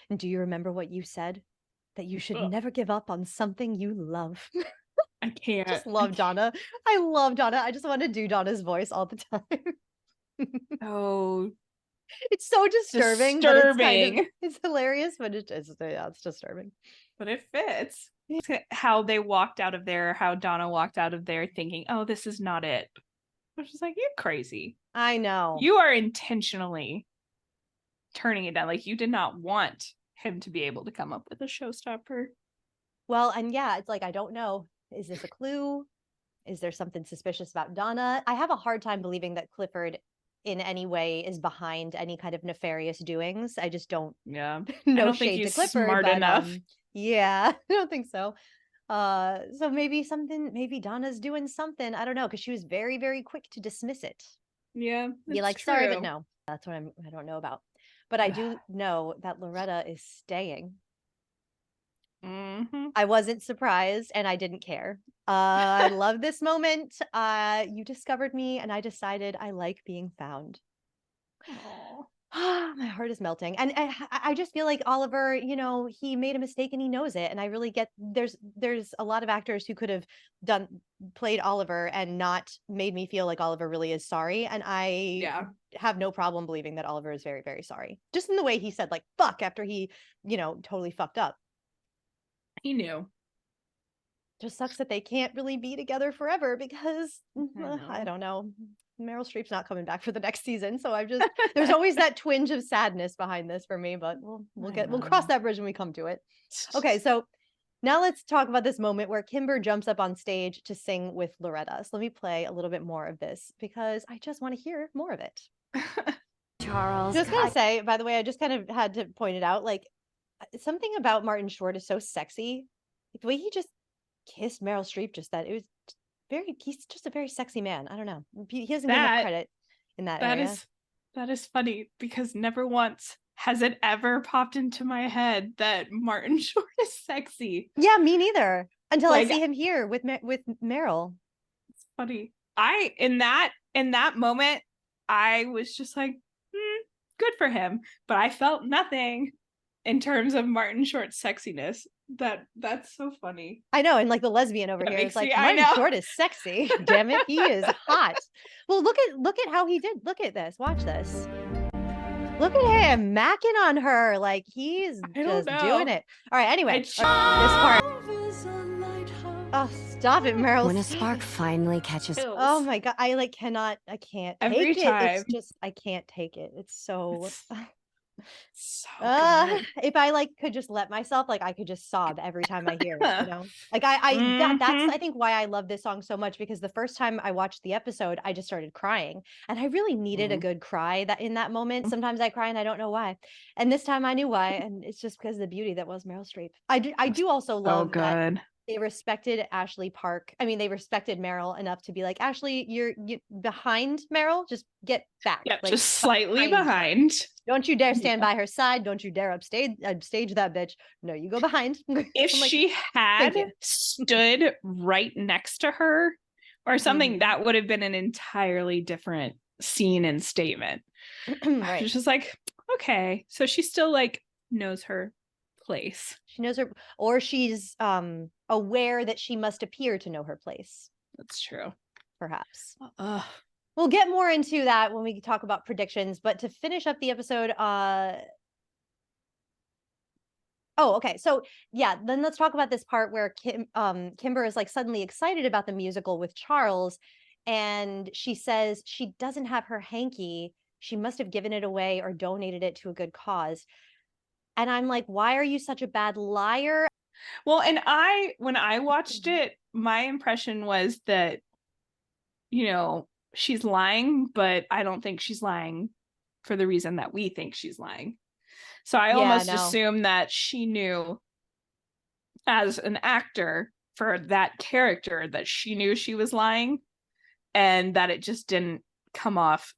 Speaker 1: And do you remember what you said? That you should never give up on something you love.
Speaker 2: I can't.
Speaker 1: Just love Donna. I love Donna. I just want to do Donna's voice all the time.
Speaker 2: Oh,
Speaker 1: it's so disturbing. But it's kind of, it's hilarious, but it's disturbing.
Speaker 2: But it fits. How they walked out of there, how Donna walked out of there thinking, oh, this is not it. I was just like, you're crazy.
Speaker 1: I know.
Speaker 2: You are intentionally turning it down. Like you did not want him to be able to come up with a showstopper.
Speaker 1: Well, and yeah, it's like, I don't know. Is this a clue? Is there something suspicious about Donna? I have a hard time believing that Clifford in any way is behind any kind of nefarious doings. I just don't
Speaker 2: no
Speaker 1: I don't
Speaker 2: think
Speaker 1: shade
Speaker 2: he's
Speaker 1: to Clifford,
Speaker 2: smart
Speaker 1: but,
Speaker 2: enough.
Speaker 1: Yeah, I don't think so. So maybe Donna's doing something. I don't know, because she was very, very quick to dismiss it.
Speaker 2: Yeah.
Speaker 1: Be like, sorry, but no. That's what I don't know about. But I do know that Loretta is staying. I wasn't surprised and I didn't care. I love this moment. You discovered me and I decided I like being found. My heart is melting. And I just feel like Oliver, you know, he made a mistake and he knows it. And I really get there's a lot of actors who could have played Oliver and not made me feel like Oliver really is sorry. And I have no problem believing that Oliver is very, very sorry. Just in the way he said like fuck after he, you know, totally fucked up.
Speaker 2: He knew.
Speaker 1: Just sucks that they can't really be together forever because I don't know. Meryl Streep's not coming back for the next season, so there's always that twinge of sadness behind this for me, but we'll cross that bridge when we come to it. Okay, so now let's talk about this moment where Kimber jumps up on stage to sing with Loretta. So let me play a little bit more of this because I just want to hear more of it.
Speaker 5: Charles,
Speaker 1: just gonna say, by the way, I just kind of had to point it out, like something about Martin Short is so sexy. Like, the way he just kissed Meryl Streep, he's just a very sexy man. I don't know. He doesn't get enough credit in that area.
Speaker 2: That is funny because never once has it ever popped into my head that Martin Short is sexy.
Speaker 1: Yeah, me neither. Until I see him here with Meryl.
Speaker 2: It's funny. In that moment, I was just like, good for him. But I felt nothing in terms of Martin Short's sexiness. That's so funny.
Speaker 1: I know, and like the lesbian over here is like, Martin Short is sexy. Damn it, he is hot. Well, look at how he did. Look at this. Watch this. Look at him macking on her. Like he's just doing it. All right. Anyway, this part. Oh, stop it, Meryl.
Speaker 5: When a spark finally catches.
Speaker 1: Oh my God, I can't take
Speaker 2: Every time.
Speaker 1: it. It's just I can't take it. It's so.
Speaker 2: So good.
Speaker 1: If I could just let myself, I could just sob every time I hear it, you know. That's I think why I love this song so much, because the first time I watched the episode I just started crying and I really needed a good cry in that moment. Sometimes I cry and I don't know why, and this time I knew why, and it's just because of the beauty that was Meryl Streep. I do also love that they respected Ashley Park. I mean, they respected Meryl enough to be like, Ashley, you're behind Meryl. Just get back.
Speaker 2: Yeah, just slightly behind.
Speaker 1: Don't you dare stand by her side. Don't you dare upstage that bitch. No, you go behind.
Speaker 2: If she had stood right next to her or something, that would have been an entirely different scene and statement.
Speaker 1: Right.
Speaker 2: It's just like, okay, so she still knows her place.
Speaker 1: She knows her, or she's aware that she must appear to know her place.
Speaker 2: That's true.
Speaker 1: Perhaps. we'll get more into that when we talk about predictions, but to finish up the episode, oh, okay. So yeah, then let's talk about this part where Kimber is like suddenly excited about the musical with Charles, and she says she doesn't have her hanky. She must have given it away or donated it to a good cause. And I'm like, why are you such a bad liar?
Speaker 2: Well, and when I watched it, my impression was that, she's lying, but I don't think she's lying for the reason that we think she's lying. So I almost assumed that she knew as an actor for that character that she knew she was lying and that it just didn't come off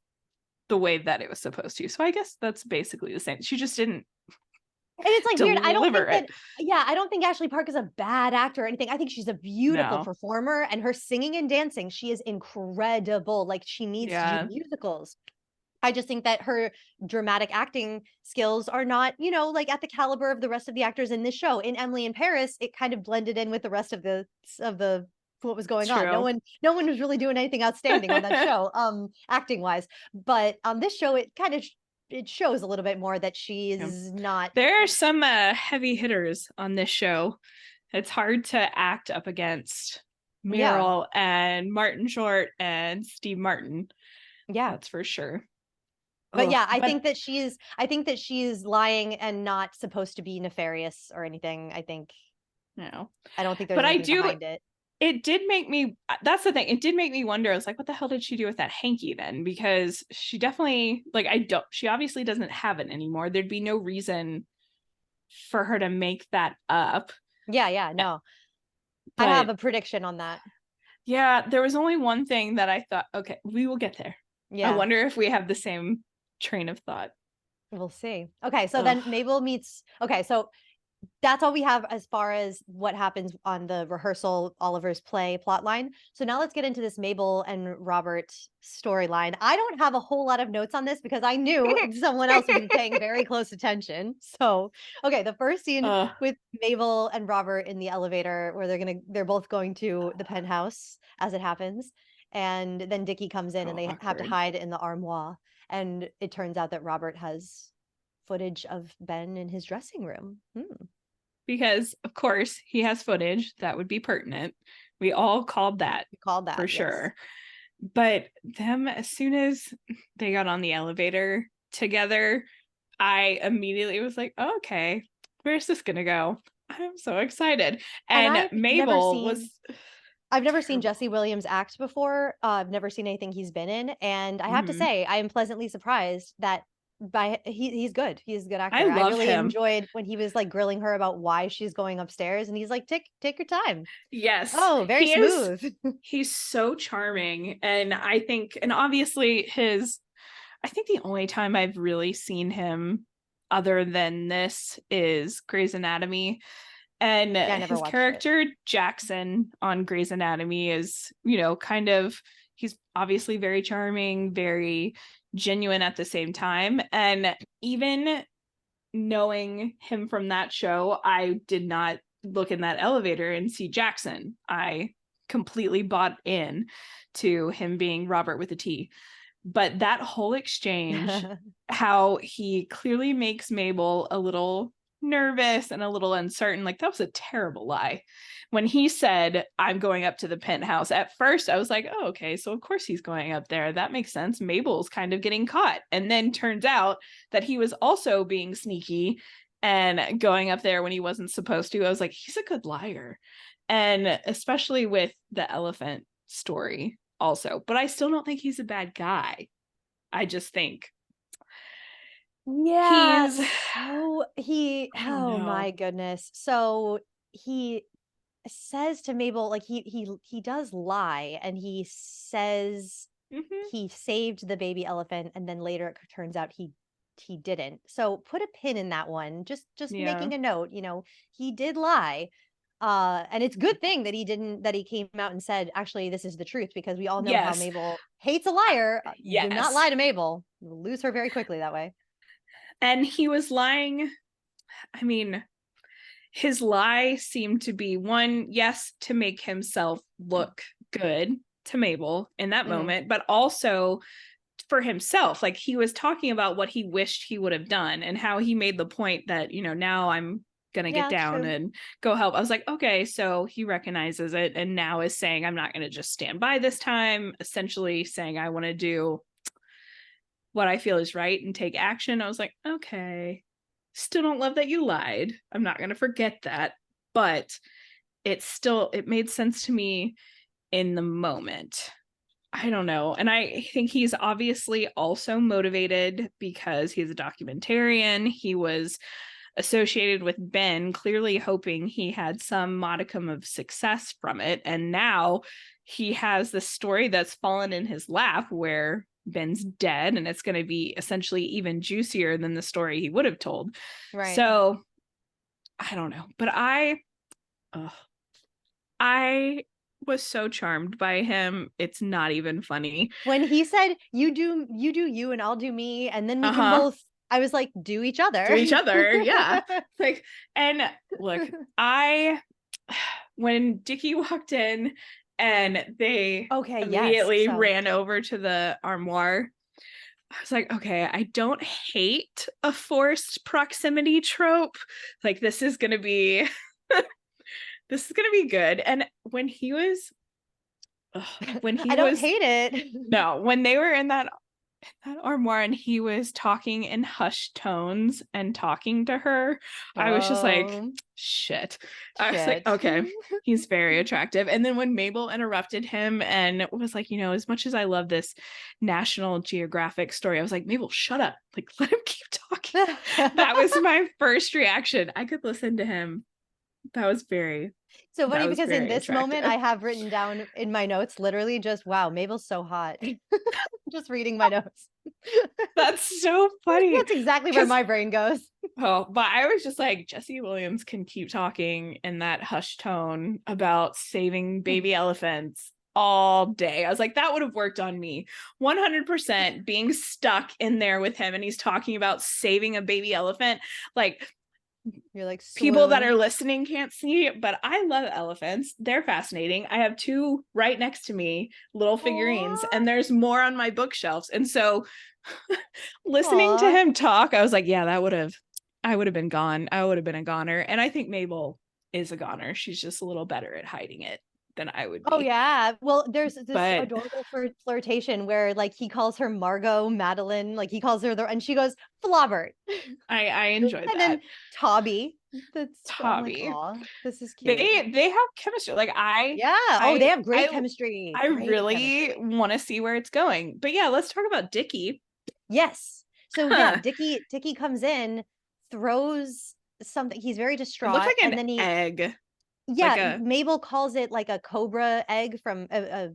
Speaker 2: the way that it was supposed to. So I guess that's basically the same. She just didn't.
Speaker 1: And it's like weird. I don't think
Speaker 2: it.
Speaker 1: I don't think Ashley Park is a bad actor or anything. I think she's a beautiful performer, and her singing and dancing, she is incredible. Like, she needs to do musicals. I just think that her dramatic acting skills are not, like at the caliber of the rest of the actors in this show. In Emily in Paris, it kind of blended in with the rest of the what was going on. No one was really doing anything outstanding on that show, acting wise. But on this show, it kind of it shows a little bit more that she's not.
Speaker 2: There are some heavy hitters on this show. It's hard to act up against Meryl and Martin Short and Steve Martin.
Speaker 1: Yeah,
Speaker 2: that's for sure.
Speaker 1: But I think that she's lying and not supposed to be nefarious or anything. I think.
Speaker 2: No,
Speaker 1: I don't think there's anything behind it.
Speaker 2: It did make me, that's the thing. It did make me wonder. I was like, what the hell did she do with that hanky then? Because she definitely, she obviously doesn't have it anymore. There'd be no reason for her to make that up.
Speaker 1: Yeah, no. But I have a prediction on that.
Speaker 2: Yeah, there was only one thing that I thought, okay, we will get there. Yeah. I wonder if we have the same train of thought.
Speaker 1: We'll see. Okay, so then Mabel meets, so that's all we have as far as what happens on the rehearsal Oliver's play plotline. So now let's get into this Mabel and Robert storyline. I don't have a whole lot of notes on this because I knew someone else would be paying very close attention. So, okay, the first scene with Mabel and Robert in the elevator where they're both going to the penthouse as it happens. And then Dickie comes in and they have to hide in the armoire. And it turns out that Robert has footage of Ben in his dressing room.
Speaker 2: Because of course he has footage that would be pertinent. We all called that for sure. But them, as soon as they got on the elevator together, I immediately was like, okay, where's this gonna go? I'm so excited. And Mabel
Speaker 1: I've never seen Jesse Williams act before. I've never seen anything he's been in, and I have to say I am pleasantly surprised that he's good. He's a good actor. I really enjoyed when he was like grilling her about why she's going upstairs, and he's like, take your time.
Speaker 2: Yes.
Speaker 1: Oh, very smooth.
Speaker 2: He's so charming. And I think, and obviously I think the only time I've really seen him other than this is Grey's Anatomy. And his character, Jackson, on Grey's Anatomy is, he's obviously very charming, very genuine at the same time. And even knowing him from that show, I did not look in that elevator and see Jackson. I completely bought in to him being Robert with a T. But that whole exchange, how he clearly makes Mabel a little nervous and a little uncertain, like that was a terrible lie. When he said, I'm going up to the penthouse, at first I was like, oh, okay, so of course he's going up there. That makes sense. Mabel's kind of getting caught. And then turns out that he was also being sneaky and going up there when he wasn't supposed to. I was like, he's a good liar. And especially with the elephant story also. But I still don't think he's a bad guy. I just think
Speaker 1: my goodness. So he says to Mabel, like he does lie, and he says he saved the baby elephant, and then later it turns out he didn't. So put a pin in that one. Just making a note, he did lie. And it's a good thing that he came out and said, actually, this is the truth, because we all know how Mabel hates a liar. Do not lie to Mabel. You'll lose her very quickly that way.
Speaker 2: And he was lying. I mean, his lie seemed to be one, yes, to make himself look good to Mabel in that moment, but also for himself. Like, he was talking about what he wished he would have done and how he made the point that, now I'm gonna get down and go help. I was like, okay, so he recognizes it and now is saying, I'm not gonna just stand by this time, essentially saying I want to do what I feel is right and take action. I was like, okay, still don't love that you lied. I'm not gonna forget that, but it made sense to me in the moment. I don't know. And I think he's obviously also motivated because he's a documentarian. He was associated with Ben, clearly hoping he had some modicum of success from it. And now he has this story that's fallen in his lap where Ben's dead, and it's going to be essentially even juicier than the story he would have told.
Speaker 1: Right.
Speaker 2: So I don't know. But I was so charmed by him. It's not even funny.
Speaker 1: When he said, you do you and I'll do me, and then we can both, I was like, do each other.
Speaker 2: Do each other, yeah. Like, and look, when Dickie walked in and they immediately ran over to the armoire, I was like, okay, I don't hate a forced proximity trope. Like, this is gonna be good. And when he was
Speaker 1: I don't hate it.
Speaker 2: No, when they were in that armoire and he was talking in hushed tones and talking to her, I was just like, shit. I was like, okay, he's very attractive. And then when Mabel interrupted him and was like, as much as I love this National Geographic story, I was like, Mabel, shut up. Like, let him keep talking. That was my first reaction. I could listen to him. That was very
Speaker 1: so funny because in this moment I have written down in my notes literally just, wow, Mabel's so hot. Just reading my notes.
Speaker 2: That's so funny.
Speaker 1: That's exactly where my brain goes.
Speaker 2: Oh, but I was just like, Jesse Williams can keep talking in that hushed tone about saving baby elephants all day. I was like, that would have worked on me 100%, being stuck in there with him and he's talking about saving a baby elephant. Like,
Speaker 1: you're like,
Speaker 2: people that are listening can't see, but I love elephants. They're fascinating. I have 2 right next to me, little figurines, and there's more on my bookshelves. And so listening to him talk, I was like, yeah, I would have been gone. I would have been a goner. And I think Mabel is a goner. She's just a little better at hiding it than I would be.
Speaker 1: Oh yeah. Well, there's this adorable flirtation where like he calls her Margot Madeline, like he calls her and she goes Flaubert.
Speaker 2: I enjoyed that.
Speaker 1: And then Tobby. That's
Speaker 2: Tobby.
Speaker 1: Like, this is cute.
Speaker 2: They have chemistry. Like
Speaker 1: they have great chemistry.
Speaker 2: I really want to see where it's going. But yeah, let's talk about Dickie.
Speaker 1: Yes. So yeah, Dickie comes in, throws something. He's very distraught.
Speaker 2: It looks like
Speaker 1: an
Speaker 2: egg.
Speaker 1: Yeah, Mabel calls it like a cobra egg from a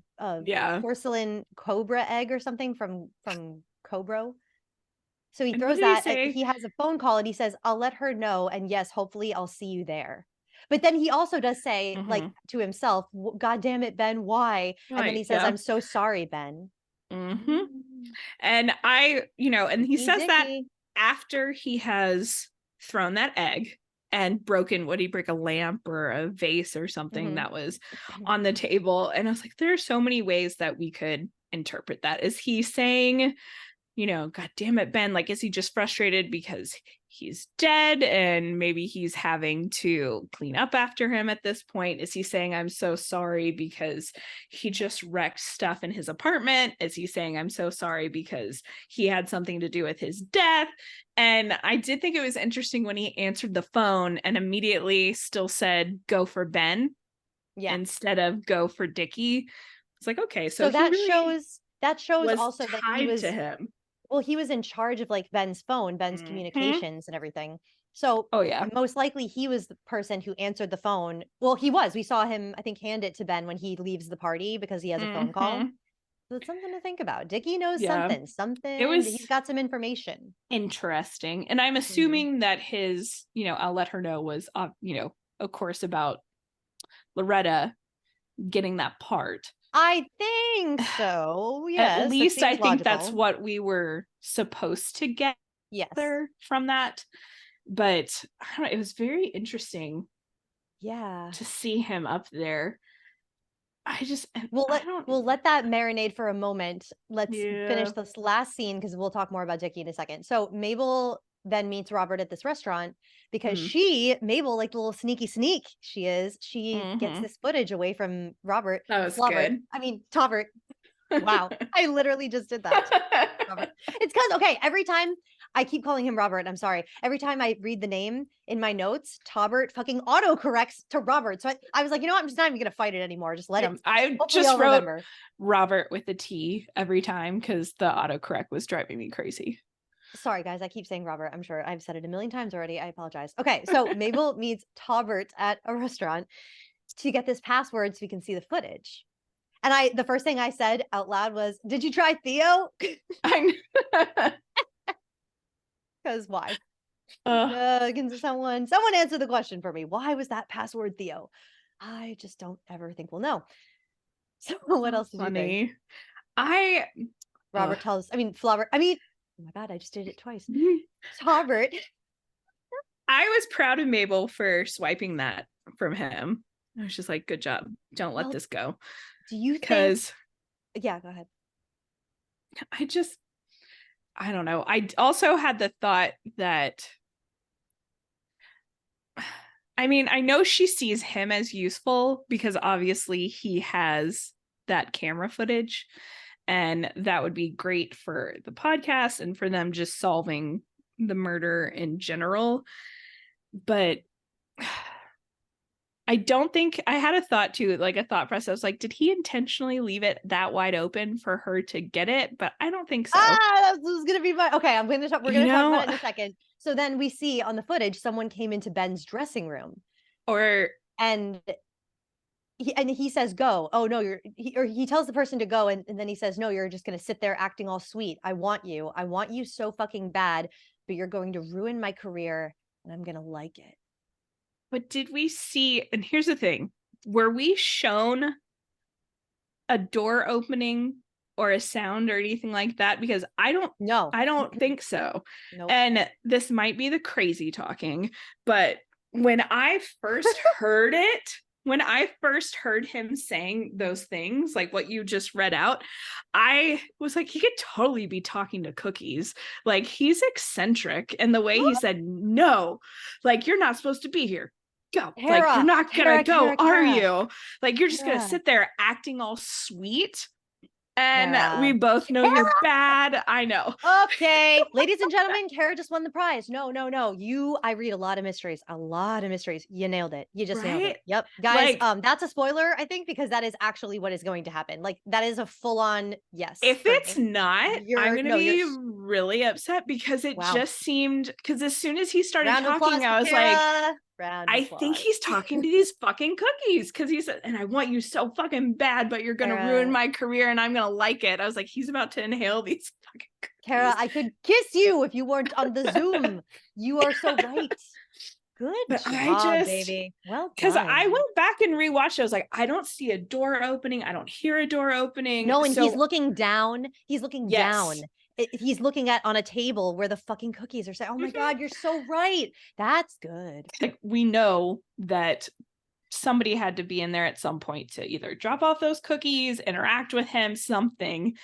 Speaker 1: porcelain cobra egg or something from Cobro. So he throws that. He has a phone call and he says, I'll let her know. And yes, hopefully I'll see you there. But then he also does say, like, to himself, God damn it, Ben, why? And then he says, I'm so sorry, Ben.
Speaker 2: And and he says that after he has thrown that egg and broken, would he break a lamp or a vase or something that was on the table? And I was like, there are so many ways that we could interpret that. Is he saying, God damn it, Ben, like, is he just frustrated because he's dead and maybe he's having to clean up after him at this point? Is he saying, I'm so sorry because he just wrecked stuff in his apartment? Is he saying, I'm so sorry because he had something to do with his death? And I did think it was interesting when he answered the phone and immediately still said, go for Ben instead of go for Dickie. It's like, okay, so
Speaker 1: that shows also that he was
Speaker 2: to him.
Speaker 1: Well, he was in charge of like Ben's phone, Ben's communications and everything. So most likely he was the person who answered the phone. Well, he was. We saw him, I think, hand it to Ben when he leaves the party because he has a phone call. So it's something to think about. Dickie knows something. He's got some information.
Speaker 2: Interesting. And I'm assuming that his, I'll let her know was, of course, about Loretta getting that part.
Speaker 1: I think so. Yes.
Speaker 2: At least I think that's what we were supposed to get from that. But I don't know, it was very interesting.
Speaker 1: Yeah.
Speaker 2: To see him up there.
Speaker 1: We'll let that marinate for a moment. Let's finish
Speaker 2: Yeah.
Speaker 1: this last scene because we'll talk more about Dickie in a second. So Mabel then meets Robert at this restaurant because Mabel, like the little sneaky sneak she is, she gets this footage away from Robert.
Speaker 2: That was good.
Speaker 1: I mean, Tobert. Wow. I literally just did that. Robert. It's because, okay, every time I keep calling him Robert, I'm sorry. Every time I read the name in my notes, Tobert fucking autocorrects to Robert. So I was like, you know what? I'm just not even going to fight it anymore. Just let it.
Speaker 2: I just wrote remember. Robert with a T every time because the autocorrect was driving me crazy.
Speaker 1: Sorry, guys. I keep saying Robert. I'm sure I've said it a million times already. I apologize. Okay. So Mabel meets Tobert at a restaurant to get this password so we can see the footage. And the first thing I said out loud was, "Did you try Theo?" Because why? Can someone answer the question for me? Why was that password Theo? I just don't ever think we'll know. So what else did you think? Robert tells, Flaubert. Oh my God, I just did it twice. Tobert.
Speaker 2: I was proud of Mabel for swiping that from him. I was just like, good job. Don't let this go.
Speaker 1: Do you think? Yeah, go ahead.
Speaker 2: I don't know. I also had the thought that, I know she sees him as useful because obviously he has that camera footage and that would be great for the podcast and for them just solving the murder in general. But I don't think I had a thought too, like a thought process, like, did he intentionally leave it that wide open for her to get it? But I don't think so.
Speaker 1: That was gonna be my okay. We're gonna talk about it in a second. So then we see on the footage someone came into Ben's dressing room, and he says go. Oh no, he tells the person to go, and then he says no, you're just gonna sit there acting all sweet. I want you so fucking bad, but you're going to ruin my career, and I'm gonna like it.
Speaker 2: But did we see, and here's the thing, were we shown a door opening or a sound or anything like that? Because I don't think so.
Speaker 1: Nope.
Speaker 2: And this might be the crazy talking, but when I first heard him saying those things, like what you just read out, I was like, he could totally be talking to Cookies. Like, he's eccentric. And the way he said, no, like, you're not supposed to be here. Go.
Speaker 1: Kara,
Speaker 2: like, you're not gonna go,
Speaker 1: Kara.
Speaker 2: are you? Like, you're just gonna sit there acting all sweet. And we both know you're bad. I know.
Speaker 1: Okay, ladies and gentlemen, Kara just won the prize. No. I read a lot of mysteries. You nailed it. You just nailed it. Yep. Guys, that's a spoiler, I think, because that is actually what is going to happen. Like, that is a full-on yes.
Speaker 2: If it's not, I'm going to be really upset because it just seemed, because as soon as he started talking, I was like, I think he's talking to these fucking Cookies, because he said, and I want you so fucking bad, but you're going to ruin my career and I'm going to like it. I was like, he's about to inhale these fucking Cookies.
Speaker 1: Kara, I could kiss you if you weren't on the Zoom. You are so right. Good job, baby. Well done.
Speaker 2: Because I went back and rewatched it. I was like, I don't see a door opening. I don't hear a door opening.
Speaker 1: No, and he's looking down. He's looking down. He's looking on a table where the fucking Cookies are saying, oh my God, you're so right. That's good.
Speaker 2: Like, we know that somebody had to be in there at some point to either drop off those cookies, interact with him, something.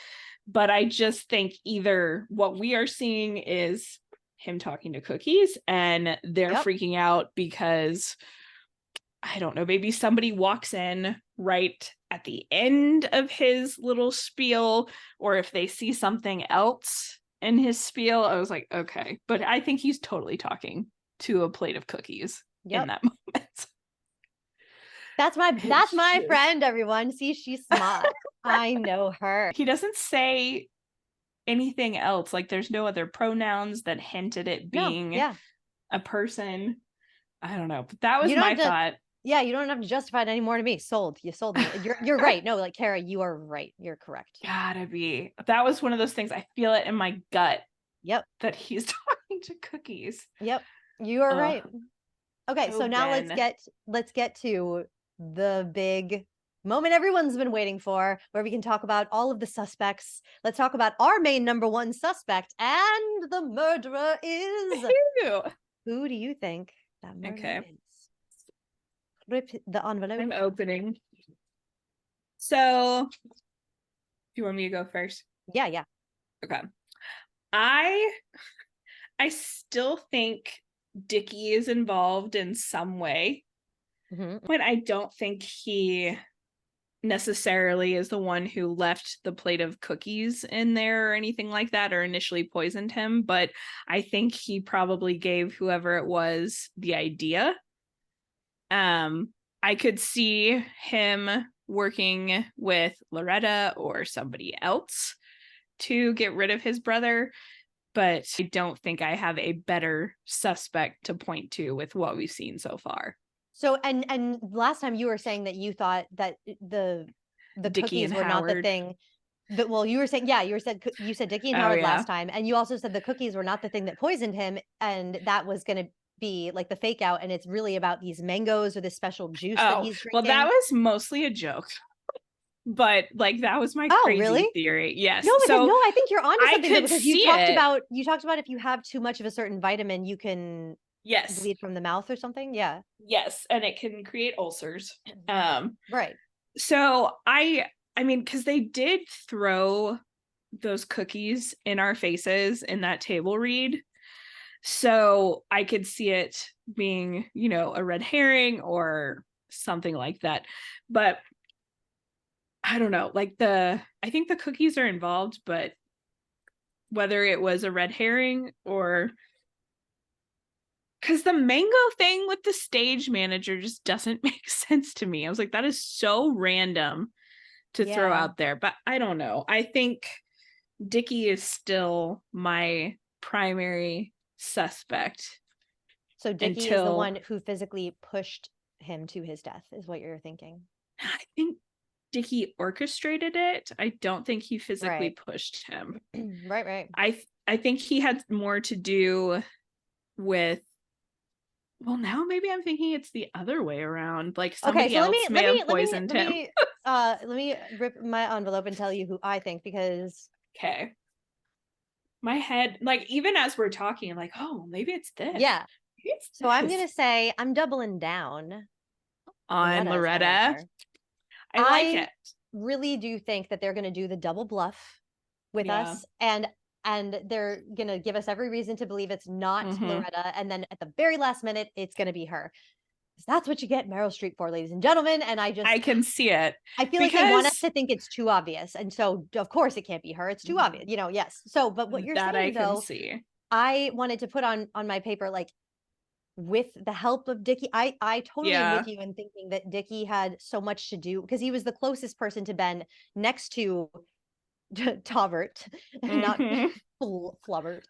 Speaker 2: But I just think either what we are seeing is him talking to Cookies and they're freaking out because, I don't know, maybe somebody walks in right at the end of his little spiel, or if they see something else in his spiel. I was like, okay, but I think he's totally talking to a plate of cookies in that moment.
Speaker 1: That's my friend, everyone. See, she's smart. I know her.
Speaker 2: He doesn't say anything else. Like, there's no other pronouns that hint at it being a person. I don't know. But that was my thought.
Speaker 1: Yeah, you don't have to justify it anymore to me. Sold. You sold me. You're right. No, like, Kara, you are right. You're correct.
Speaker 2: Gotta be. That was one of those things. I feel it in my gut.
Speaker 1: Yep.
Speaker 2: That he's talking to Cookies.
Speaker 1: Yep. You are right. Okay, so now let's get to the big moment everyone's been waiting for, where we can talk about all of the suspects. Let's talk about our main number one suspect, and the murderer is who do you think that murderer is? Rip the envelope.
Speaker 2: I'm opening. So, do you want me to go first?
Speaker 1: Yeah.
Speaker 2: Okay. I still think Dickie is involved in some way, but I don't think he necessarily is the one who left the plate of cookies in there or anything like that, or initially poisoned him. But I think he probably gave whoever it was the idea. I could see him working with Loretta or somebody else to get rid of his brother, but I don't think I have a better suspect to point to with what we've seen so far.
Speaker 1: So and last time you were saying that you thought that the
Speaker 2: Dickie
Speaker 1: cookies
Speaker 2: and
Speaker 1: were not the
Speaker 2: Howard.
Speaker 1: thing that, well, you were saying, yeah, you said Dickie and
Speaker 2: Oh,
Speaker 1: Howard
Speaker 2: yeah.
Speaker 1: last time, and you also said the cookies were not the thing that poisoned him, and that was going to be like the fake out, and it's really about these mangoes or this special juice that he's
Speaker 2: Well,
Speaker 1: drinking.
Speaker 2: that was mostly a joke. But like that was my crazy
Speaker 1: really?
Speaker 2: theory. Yes.
Speaker 1: No, because
Speaker 2: so
Speaker 1: no, I think you're onto something though, because you talked
Speaker 2: it.
Speaker 1: about if you have too much of a certain vitamin, you can
Speaker 2: Yes.
Speaker 1: bleed from the mouth or something. Yeah.
Speaker 2: Yes, and it can create ulcers.
Speaker 1: Right.
Speaker 2: So I mean, because they did throw those cookies in our faces in that table read. So I could see it being, a red herring or something like that. But I don't know, I think the cookies are involved, but whether it was a red herring or, because the mango thing with the stage manager just doesn't make sense to me. I was like, that is so random to throw out there, but I don't know. I think Dickie is still my primary suspect.
Speaker 1: So Dickie is the one who physically pushed him to his death, is what you're thinking.
Speaker 2: I think Dickie orchestrated it. I don't think he physically pushed him.
Speaker 1: Right.
Speaker 2: I think he had more to do with, well, now maybe I'm thinking it's the other way around. Like somebody else may have poisoned him.
Speaker 1: Let me rip my envelope and tell you who I think, because
Speaker 2: okay. My head, like even as we're talking, I'm like, oh, maybe it's this.
Speaker 1: Yeah. So I'm gonna say I'm doubling down
Speaker 2: on Loretta. I like it.
Speaker 1: Really do think that they're gonna do the double bluff with us, and they're gonna give us every reason to believe it's not Loretta, and then at the very last minute it's gonna be her. That's what you get Meryl Streep for, ladies and gentlemen. And I can see it. I feel like they want us to think it's too obvious, and so of course it can't be her. It's too obvious, yes. So, but what you're saying though, I wanted to put on my paper, like, with the help of Dickie, I totally am with you in thinking that Dickie had so much to do, because he was the closest person to Ben, next to Taubert, not Flubbert.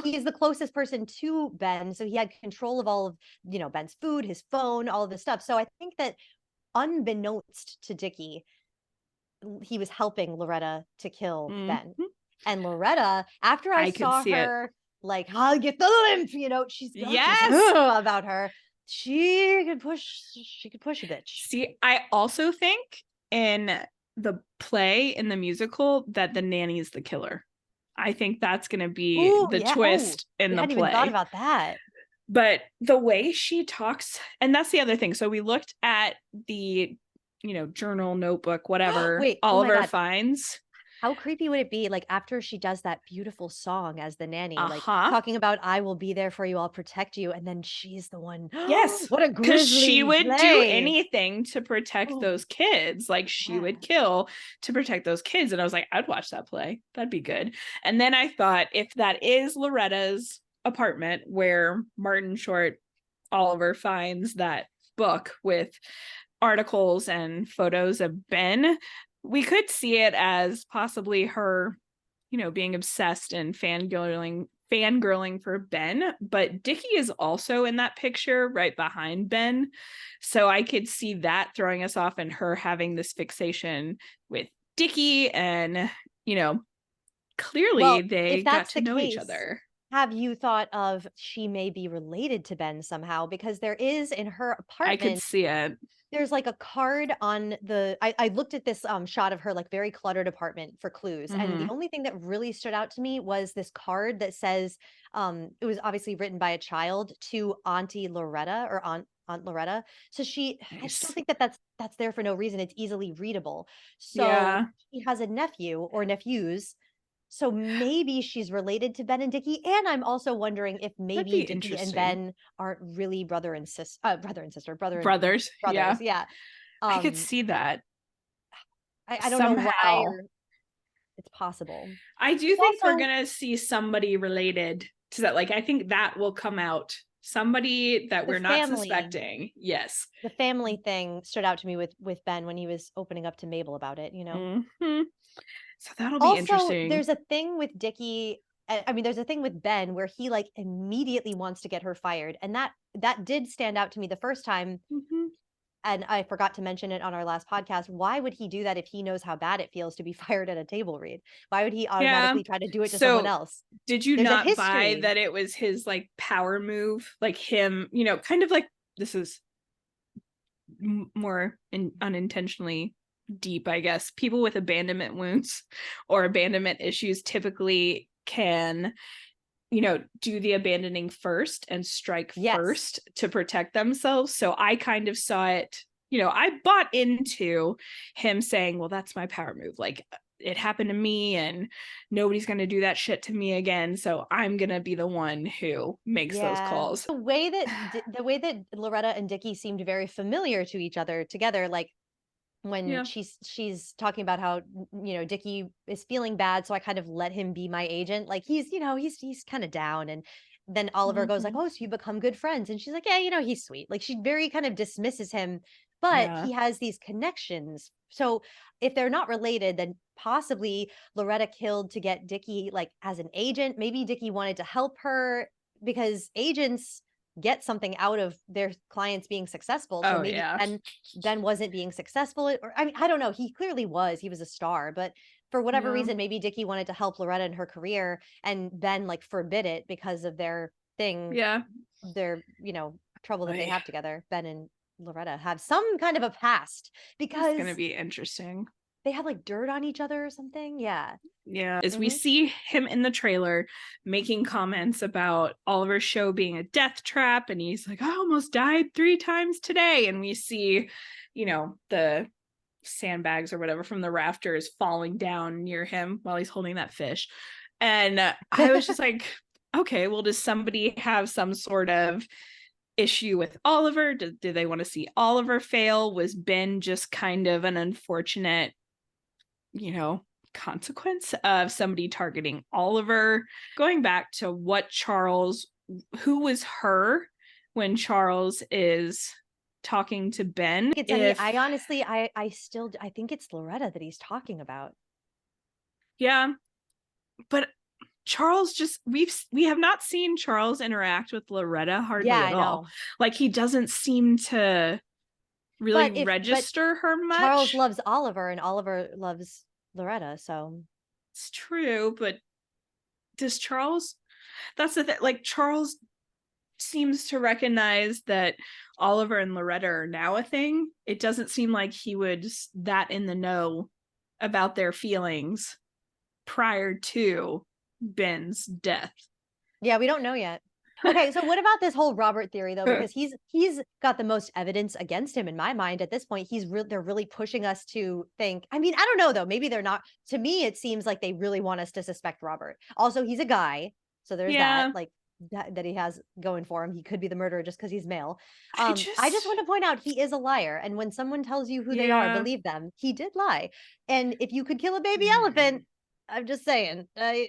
Speaker 1: He is the closest person to Ben, so he had control of all of Ben's food, his phone, all of this stuff. So I think that unbeknownst to Dickie, he was helping Loretta to kill Ben. And Loretta, after I saw her like hug get the lymph, she's got about her. She could push a bitch.
Speaker 2: See, I also think in the play, in the musical, that the nanny is the killer. I think that's going to be the twist in the play. I hadn't even thought
Speaker 1: about that.
Speaker 2: But the way she talks, and that's the other thing. So we looked at the, journal, notebook, whatever, all of her finds.
Speaker 1: How creepy would it be, like, after she does that beautiful song as the nanny, like talking about, I will be there for you, I'll protect you, and then she's the one.
Speaker 2: Yes.
Speaker 1: What a grisly
Speaker 2: Because she would
Speaker 1: play.
Speaker 2: do anything to protect those kids. Like she would kill to protect those kids. And I was like, I'd watch that play. That'd be good. And then I thought, if that is Loretta's apartment where Martin Short Oliver finds that book with articles and photos of Ben, we could see it as possibly her, being obsessed and fangirling for Ben, but Dickie is also in that picture right behind Ben. So I could see that throwing us off, and her having this fixation with Dickie, and, clearly they got to know each other.
Speaker 1: Have you thought of, she may be related to Ben somehow? Because there is, in her apartment,
Speaker 2: I could see it.
Speaker 1: There's like a card on the, I looked at this shot of her like very cluttered apartment for clues. And the only thing that really stood out to me was this card that says, it was obviously written by a child, to Auntie Loretta, or Aunt Loretta. So I still
Speaker 2: Nice.
Speaker 1: think that that's there for no reason. It's easily readable. So
Speaker 2: Yeah.
Speaker 1: she has a nephew or nephews. So maybe she's related to Ben and Dickie. And I'm also wondering if
Speaker 2: That'd
Speaker 1: maybe
Speaker 2: be
Speaker 1: Dickie and
Speaker 2: interesting.
Speaker 1: Ben aren't really brother and
Speaker 2: Brothers. Yeah.
Speaker 1: Yeah.
Speaker 2: I could see that
Speaker 1: I don't know why
Speaker 2: somehow.
Speaker 1: it's possible.
Speaker 2: I do think we're
Speaker 1: Also,
Speaker 2: gonna see somebody related to that. Like, I think that will come out. Somebody that
Speaker 1: the
Speaker 2: we're not
Speaker 1: family.
Speaker 2: suspecting. Yes.
Speaker 1: The family thing stood out to me with Ben when he was opening up to Mabel about it, you know?
Speaker 2: Mhm. So that'll be
Speaker 1: Also,
Speaker 2: interesting.
Speaker 1: there's a thing with Dickie. I mean, there's a thing with Ben where he like immediately wants to get her fired. And that did stand out to me the first time.
Speaker 2: Mhm.
Speaker 1: And I forgot to mention it on our last podcast. Why would he do that if he knows how bad it feels to be fired at a table read? Why would he
Speaker 2: Yeah.
Speaker 1: automatically try to do it to someone
Speaker 2: So
Speaker 1: else?
Speaker 2: did you
Speaker 1: There's a
Speaker 2: not buy
Speaker 1: history.
Speaker 2: that it was his like power move? Like him, kind of like, this is more unintentionally deep, I guess. People with abandonment wounds or abandonment issues typically can do the abandoning first and strike
Speaker 1: Yes.
Speaker 2: first to protect themselves. So I kind of saw it, I bought into him saying, well, that's my power move. Like, it happened to me and nobody's going to do that shit to me again. So I'm going to be the one who makes those calls.
Speaker 1: The way that Loretta and Dickie seemed very familiar to each other together, like when she's talking about how Dickie is feeling bad, so I kind of let him be my agent. Like he's kind of down, and then Oliver goes like, "Oh, so you become good friends?" And she's like, "Yeah, he's sweet." Like she very kind of dismisses him, but he has these connections. So if they're not related, then possibly Loretta killed to get Dickie like as an agent. Maybe Dickie wanted to help her because agents get something out of their clients being successful. So maybe Ben wasn't being successful. Or I mean, I don't know. He clearly was. He was a star, but for whatever reason, maybe Dickie wanted to help Loretta in her career, and Ben like forbid it because of their thing.
Speaker 2: Yeah.
Speaker 1: Their trouble that they have together. Ben and Loretta have some kind of a past because
Speaker 2: it's gonna be interesting.
Speaker 1: They have like dirt on each other or something. Yeah.
Speaker 2: As we see him in the trailer making comments about Oliver's show being a death trap, and he's like, I almost died 3 times today. And we see, the sandbags or whatever from the rafters falling down near him while he's holding that fish. And I was just like, okay, well, does somebody have some sort of issue with Oliver? Do they want to see Oliver fail? Was Ben just kind of an unfortunate, consequence of somebody targeting Oliver? Going back to who was her when Charles is talking to Ben?
Speaker 1: I honestly, I think it's Loretta that he's talking about.
Speaker 2: Yeah, but Charles we have not seen Charles interact with Loretta hardly at all. Like he doesn't seem to really register her much.
Speaker 1: Charles loves Oliver and Oliver loves Loretta, so
Speaker 2: it's true. But does Charles? That's the thing. Like Charles seems to recognize that Oliver and Loretta are now a thing. It doesn't seem like he would that in the know about their feelings prior to Ben's death.
Speaker 1: Yeah, we don't know yet. Okay, so what about this whole Robert theory though? Because he's got the most evidence against him in my mind at this point. They're really pushing us to think. I mean, I don't know though. Maybe they're not. To me, it seems like they really want us to suspect Robert. Also, he's a guy, so there's that. Like that he has going for him. He could be the murderer just because he's male. I just want to point out he is a liar, and when someone tells you who they are, believe them. He did lie, and if you could kill a baby elephant. I'm just saying, red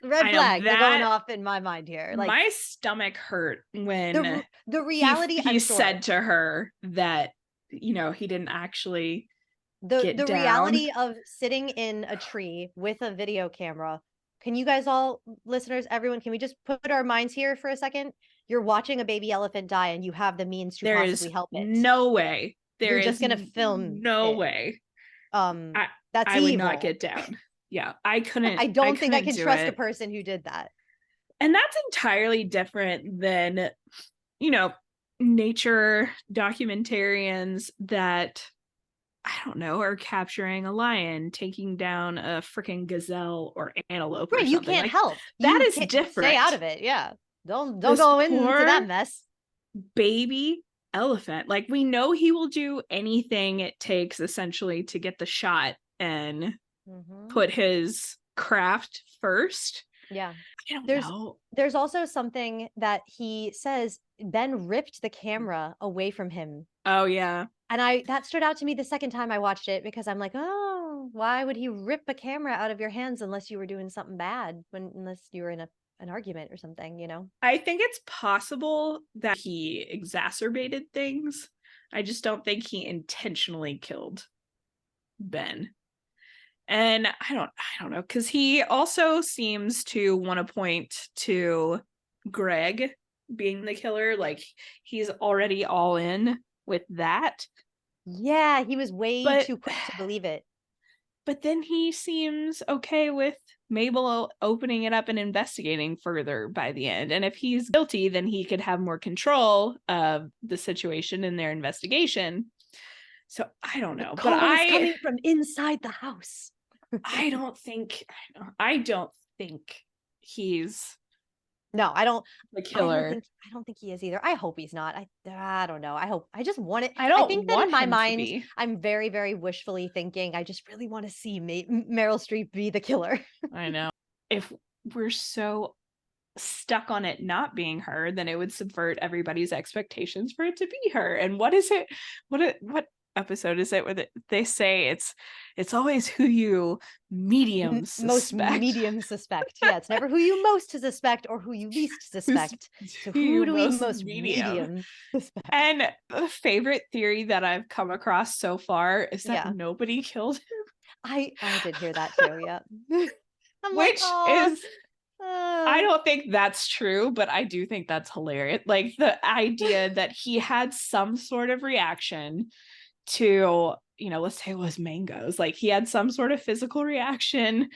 Speaker 1: flags are going off in my mind here. Like
Speaker 2: my stomach hurt when
Speaker 1: the reality
Speaker 2: he said to her that he didn't actually get down.
Speaker 1: Reality of sitting in a tree with a video camera. Can you guys all, listeners, everyone, can we just put our minds here for a second? You're watching a baby elephant die, and you have the means to possibly help it.
Speaker 2: No way.
Speaker 1: You're just gonna film.
Speaker 2: No way.
Speaker 1: That's
Speaker 2: I would not get down. Yeah, I couldn't.
Speaker 1: I don't think I can trust a person who did that.
Speaker 2: And that's entirely different than, nature documentarians that, I don't know, are capturing a lion, taking down a freaking gazelle or antelope.
Speaker 1: Right,
Speaker 2: or
Speaker 1: you can't help.
Speaker 2: That is different.
Speaker 1: Stay out of it. Yeah, don't go into that mess.
Speaker 2: Baby elephant. Like, we know he will do anything it takes essentially to get the shot and put his craft first.
Speaker 1: Yeah.
Speaker 2: I don't
Speaker 1: There's
Speaker 2: know.
Speaker 1: there's also something that he says Ben ripped the camera away from him.
Speaker 2: Oh yeah.
Speaker 1: And that stood out to me the second time I watched it because I'm like, oh, why would he rip a camera out of your hands unless you were doing something bad, unless you were in an argument or something, you know?
Speaker 2: I think it's possible that he exacerbated things. I just don't think he intentionally killed Ben. And I don't know, because he also seems to want to point to Greg being the killer. Like, he's already all in with that.
Speaker 1: Yeah, he was way too quick to believe it.
Speaker 2: But then he seems okay with Mabel opening it up and investigating further by the end. And if he's guilty, then he could have more control of the situation in their investigation. So I don't know.
Speaker 1: Call is coming from inside the house.
Speaker 2: I don't think he's
Speaker 1: No, I don't.
Speaker 2: the killer.
Speaker 1: I don't think he is either. I hope he's not. I don't know. I just want it.
Speaker 2: I
Speaker 1: think that in my mind,
Speaker 2: be.
Speaker 1: I'm very, very wishfully thinking. I just really want to see Meryl Streep be the killer.
Speaker 2: I know. If we're so stuck on it not being her, then it would subvert everybody's expectations for it to be her. And what is it? What episode is it where they say it's always who you most medium
Speaker 1: suspect. Yeah, it's never who you most suspect or who you least suspect. So who do we most medium suspect?
Speaker 2: And the favorite theory that I've come across so far is that nobody killed him.
Speaker 1: I did hear that too. Yeah.
Speaker 2: Which is I don't think that's true, but I do think that's hilarious. Like, the idea that he had some sort of reaction to, let's say it was mangoes. Like, he had some sort of physical reaction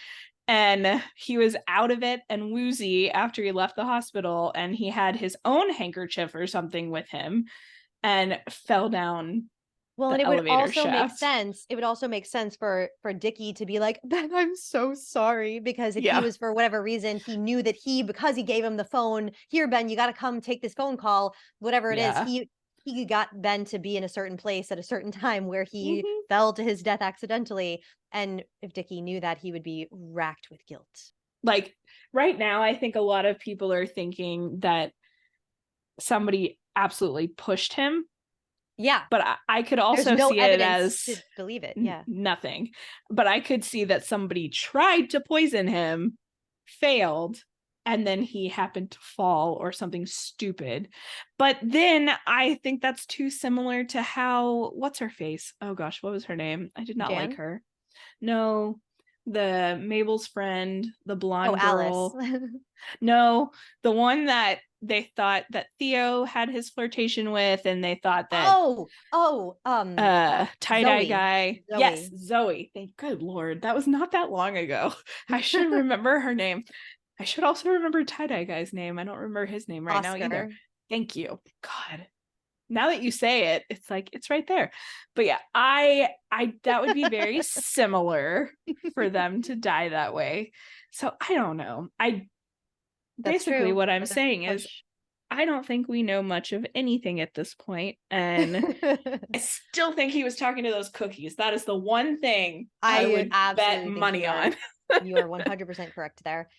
Speaker 2: and he was out of it and woozy after he left the hospital, and he had his own handkerchief or something with him and fell down.
Speaker 1: Well, and it would also make sense. It would also make sense for Dickie to be like, Ben, I'm so sorry. Because if he was, for whatever reason, he knew that because he gave him the phone, here, Ben, you got to come take this phone call, whatever it is. He got Ben to be in a certain place at a certain time where he fell to his death accidentally. And if Dickie knew that, he would be racked with guilt.
Speaker 2: Like, right now, I think a lot of people are thinking that somebody absolutely pushed him.
Speaker 1: Yeah.
Speaker 2: But I could also see it as
Speaker 1: to believe it. Yeah.
Speaker 2: Nothing. But I could see that somebody tried to poison him, failed, and then he happened to fall or something stupid. But then I think that's too similar to how, what's her face? Oh gosh, what was her name? I did not like her. No, the Mabel's friend, the blonde girl.
Speaker 1: Alice.
Speaker 2: No, the one that they thought that Theo had his flirtation with, and they thought that tie-dye guy.
Speaker 1: Zoe.
Speaker 2: Yes, Zoe. Thank good Lord. That was not that long ago. I should remember her name. I should also remember tie-dye guy's name. I don't remember his name right now either. Thank you. God. Now that you say it, it's like it's right there. But yeah, I that would be very similar for them to die that way. So I don't know. Basically what I'm saying is I don't think we know much of anything at this point, and I still think he was talking to those cookies. That is the one thing I would bet money on.
Speaker 1: You are 100% correct there.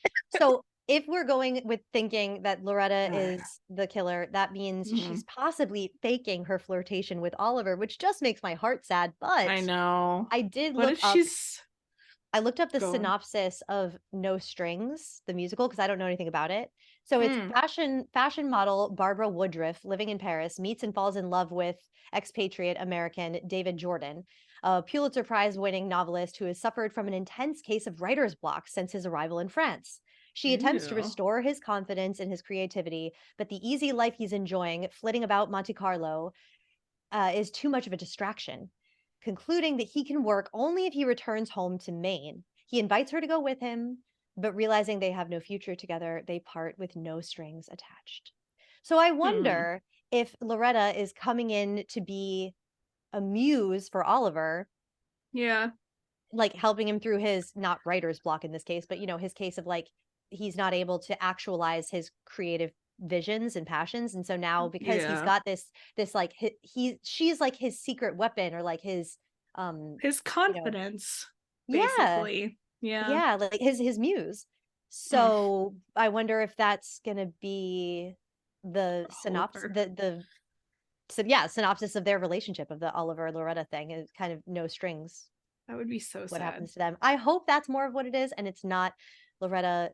Speaker 1: So if we're going with thinking that Loretta is the killer, that means she's possibly faking her flirtation with Oliver, which just makes my heart sad. But
Speaker 2: I know.
Speaker 1: I did look up. I looked up the synopsis of No Strings, the musical, because I don't know anything about it. So it's fashion model Barbara Woodruff, living in Paris, meets and falls in love with expatriate American David Jordan, a Pulitzer Prize winning novelist who has suffered from an intense case of writer's block since his arrival in France. She attempts to restore his confidence in his creativity, but the easy life he's enjoying, flitting about Monte Carlo, is too much of a distraction. Concluding that he can work only if he returns home to Maine. He invites her to go with him, but realizing they have no future together, they part with no strings attached. So I wonder if Loretta is coming in to be a muse for Oliver.
Speaker 2: Yeah.
Speaker 1: Like helping him through his, not writer's block in this case, but his case of like, he's not able to actualize his creative visions and passions. And so now, because he's
Speaker 2: Yeah.
Speaker 1: got this like she's like his secret weapon, or like his
Speaker 2: His
Speaker 1: you know,
Speaker 2: confidence,
Speaker 1: yeah,
Speaker 2: basically. Yeah.
Speaker 1: yeah, like his muse.
Speaker 2: Mm.
Speaker 1: So I wonder if that's gonna be the synopsis,
Speaker 2: Oliver.
Speaker 1: synopsis of their relationship, of the Oliver Loretta thing, is kind of no strings,
Speaker 2: That would be so
Speaker 1: what
Speaker 2: sad.
Speaker 1: happens to them. I hope that's more of what it is, and it's not Loretta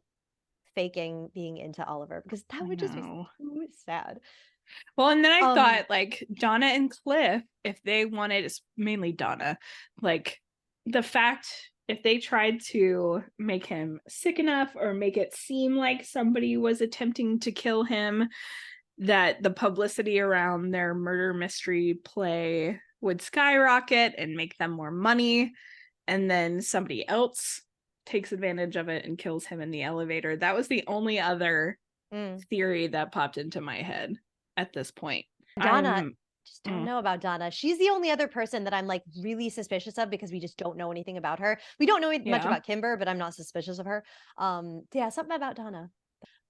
Speaker 1: faking being into Oliver, because that
Speaker 2: I
Speaker 1: would just be
Speaker 2: know.
Speaker 1: so sad.
Speaker 2: Well, and then I
Speaker 1: Um,
Speaker 2: thought, like, Donna and Cliff, if they wanted, it's mainly Donna, like, the fact if they tried to make him sick enough or make it seem like somebody was attempting to kill him, that the publicity around their murder mystery play would skyrocket and make them more money, and then somebody else takes advantage of it and kills him in the elevator. That was the only other theory that popped into my head at this point.
Speaker 1: Donna, just don't know about Donna. She's the only other person that I'm like really suspicious of, because we just don't know anything about her. We don't know much about Kimber, but I'm not suspicious of her. Yeah, something about Donna.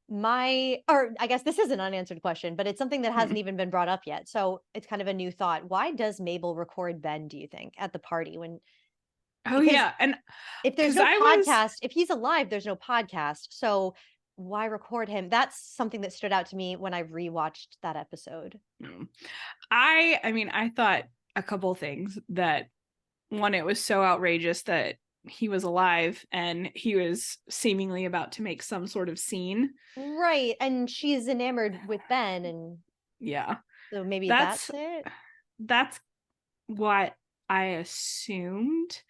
Speaker 1: Or I guess this is an unanswered question, but it's something that hasn't even been brought up yet. So it's kind of a new thought. Why does Mabel record Ben, do you think, at the party when?
Speaker 2: Oh
Speaker 1: Because
Speaker 2: yeah, and
Speaker 1: if there's no podcast, if he's alive, there's no podcast. So why record him? That's something that stood out to me when I rewatched that episode.
Speaker 2: I mean, I thought a couple things. That one, it was so outrageous that he was alive and he was seemingly about to make some sort of scene.
Speaker 1: Right, and she's enamored with Ben, and
Speaker 2: yeah,
Speaker 1: so maybe that's it.
Speaker 2: That's what I assumed.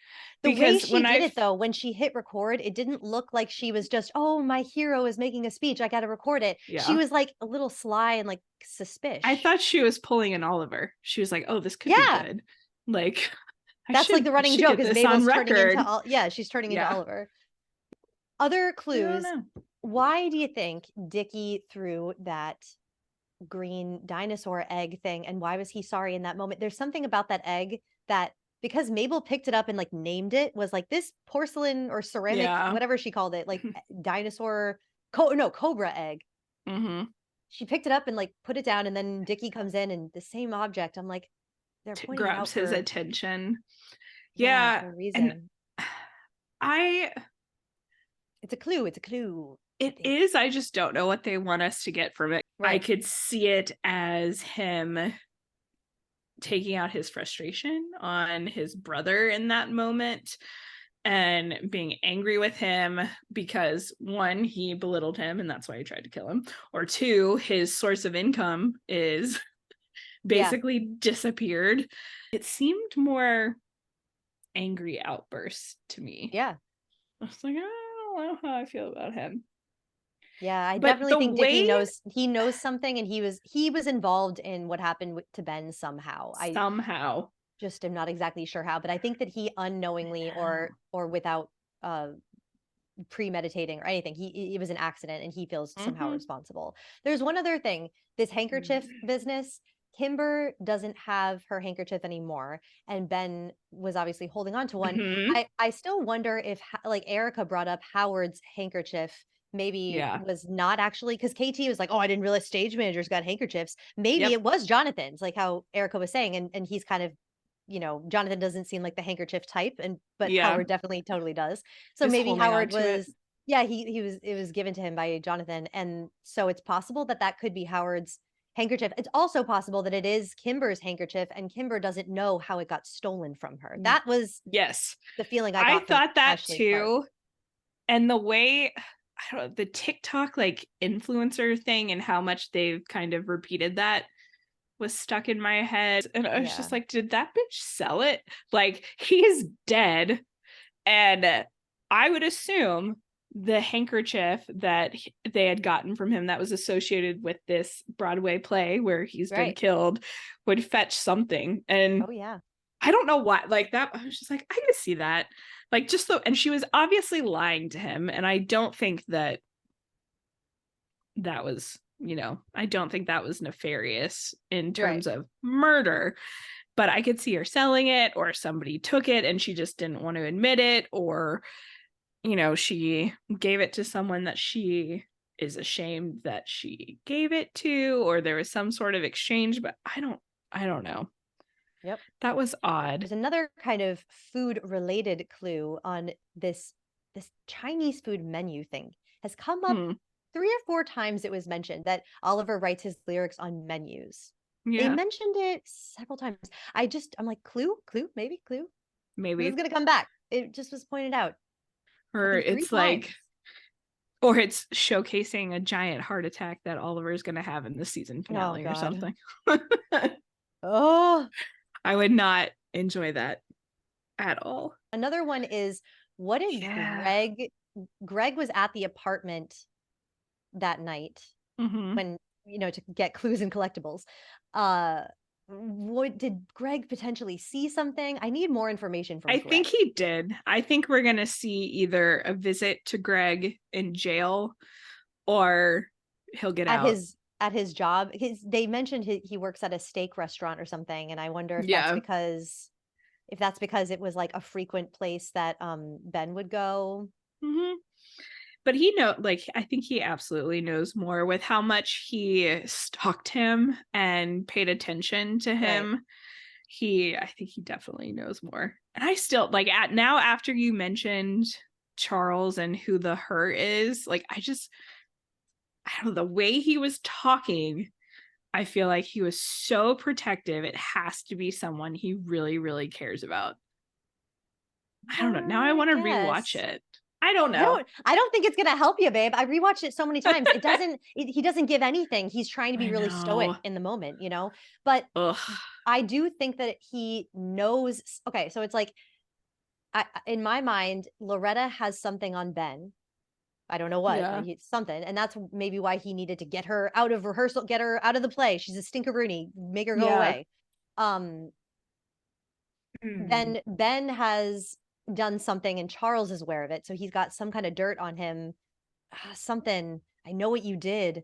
Speaker 1: The way she did it, though, when she hit record, it didn't look like she was just, oh, my hero is making a speech, I gotta record it.
Speaker 2: Yeah.
Speaker 1: She was like a little sly and like suspicious.
Speaker 2: I thought she was pulling an Oliver. She was like, oh, this could be good. Like,
Speaker 1: that's like the running joke, is Mabel's turning into she's turning into Oliver. Other clues. Why do you think Dickie threw that green dinosaur egg thing, and why was he sorry in that moment? There's something about that egg that, because Mabel picked it up and like named it, was like this porcelain or ceramic, whatever she called it, like dinosaur, cobra egg. She picked it up and like put it down, and then Dickie comes in and the same object. I'm like, they're pointing
Speaker 2: grabs
Speaker 1: out
Speaker 2: his attention.
Speaker 1: for a reason.
Speaker 2: And
Speaker 1: it's a clue. It's a clue.
Speaker 2: It is. I just don't know what they want us to get from it. Right. I could see it as him taking out his frustration on his brother in that moment and being angry with him because, one, he belittled him and that's why he tried to kill him, or two, his source of income is basically disappeared. It seemed more angry outbursts to me.
Speaker 1: Yeah.
Speaker 2: I was like, I don't know how I feel about him.
Speaker 1: Yeah, I definitely think Dickie knows something, and he was involved in what happened to Ben somehow. I just am not exactly sure how, but I think that he unknowingly or without premeditating or anything, it was an accident and he feels somehow responsible. There's one other thing, this handkerchief business. Kimber doesn't have her handkerchief anymore, and Ben was obviously holding on to one. I still wonder if, like Erica brought up, Howard's handkerchief maybe was not actually, because KT was like, oh, I didn't realize stage managers got handkerchiefs. Maybe it was Jonathan's, like how Erica was saying, and he's kind of, Jonathan doesn't seem like the handkerchief type, but Howard definitely totally does. So maybe Howard was it was given to him by Jonathan, and so it's possible that could be Howard's handkerchief. It's also possible that it is Kimber's handkerchief, and Kimber doesn't know how it got stolen from her. That was the feeling I
Speaker 2: thought that
Speaker 1: Ashley
Speaker 2: too.
Speaker 1: Clark.
Speaker 2: And the way, I don't know, the TikTok like influencer thing and how much they've kind of repeated that was stuck in my head. And I was just like, did that bitch sell it? Like, he's dead. And I would assume the handkerchief that they had gotten from him that was associated with this Broadway play where he's been killed would fetch something. And I don't know why, like that. I was just like, I can see that. Like, just and she was obviously lying to him. And I don't think that was, I don't think that was nefarious in terms of murder, but I could see her selling it, or somebody took it and she just didn't want to admit it, or, she gave it to someone that she is ashamed that she gave it to, or there was some sort of exchange, but I don't know.
Speaker 1: Yep.
Speaker 2: That was odd.
Speaker 1: There's another kind of food related clue on this Chinese food menu thing. Has come up 3 or 4 times. It was mentioned that Oliver writes his lyrics on menus. They
Speaker 2: Yeah.
Speaker 1: mentioned it several times. I'm like, clue, maybe clue.
Speaker 2: Maybe.
Speaker 1: It's gonna come back. It just was pointed out.
Speaker 2: Or
Speaker 1: I think 3
Speaker 2: it's like,
Speaker 1: times.
Speaker 2: or it's showcasing a giant heart attack that Oliver is going to have in the season finale or
Speaker 1: God.
Speaker 2: something.
Speaker 1: Oh,
Speaker 2: I would not enjoy that at all.
Speaker 1: another one is, what did
Speaker 2: Yeah.
Speaker 1: Greg was at the apartment that night when, to get clues and collectibles. What did Greg potentially see something? I need more information from
Speaker 2: I
Speaker 1: Greg.
Speaker 2: think he did. I think we're going to see either a visit to Greg in jail, or he'll get out.
Speaker 1: At his job. They mentioned he works at a steak restaurant or something, and I wonder if that's because it was like a frequent place that Ben would go.
Speaker 2: But I think he absolutely knows more with how much he stalked him and paid attention to him. Right. I think he definitely knows more. And I still after you mentioned Charles and who the her is, I don't know, the way he was talking, I feel like he was so protective. It has to be someone he really, really cares about. I don't know. Now I want to rewatch it. I don't know.
Speaker 1: I don't think it's gonna help you, babe. I rewatched it so many times. He doesn't give anything. He's trying to be really stoic in the moment, But I do think that he knows. Okay, so it's like, in my mind, Loretta has something on Ben. I don't know what, but something, and that's maybe why he needed to get her out of rehearsal, get her out of the play. She's a stinkeroonie. Make her go away. Then Ben has done something, and Charles is aware of it, so he's got some kind of dirt on him. Something. I know what you did.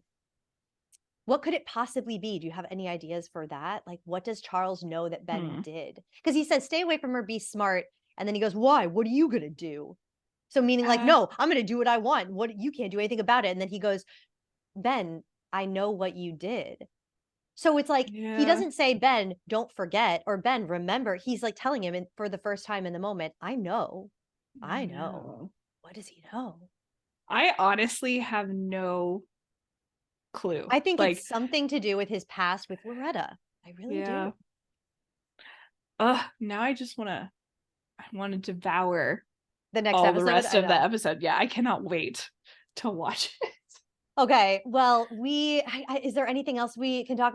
Speaker 1: What could it possibly be? Do you have any ideas for that? Like, what does Charles know that Ben did? Because he says, stay away from her, be smart. And then he goes, why? What are you going to do? So meaning no, I'm going to do what I want. You can't do anything about it. And then he goes, Ben, I know what you did. So it's like, he doesn't say, Ben, don't forget, or Ben, remember. He's like telling him for the first time in the moment, I know. What does he know?
Speaker 2: I honestly have no clue.
Speaker 1: I think it's something to do with his past with Loretta. I really do.
Speaker 2: Now I want to devour
Speaker 1: the next
Speaker 2: episode. The rest of the episode. Yeah, I cannot wait to watch it.
Speaker 1: Okay, well, is there anything else we can talk about?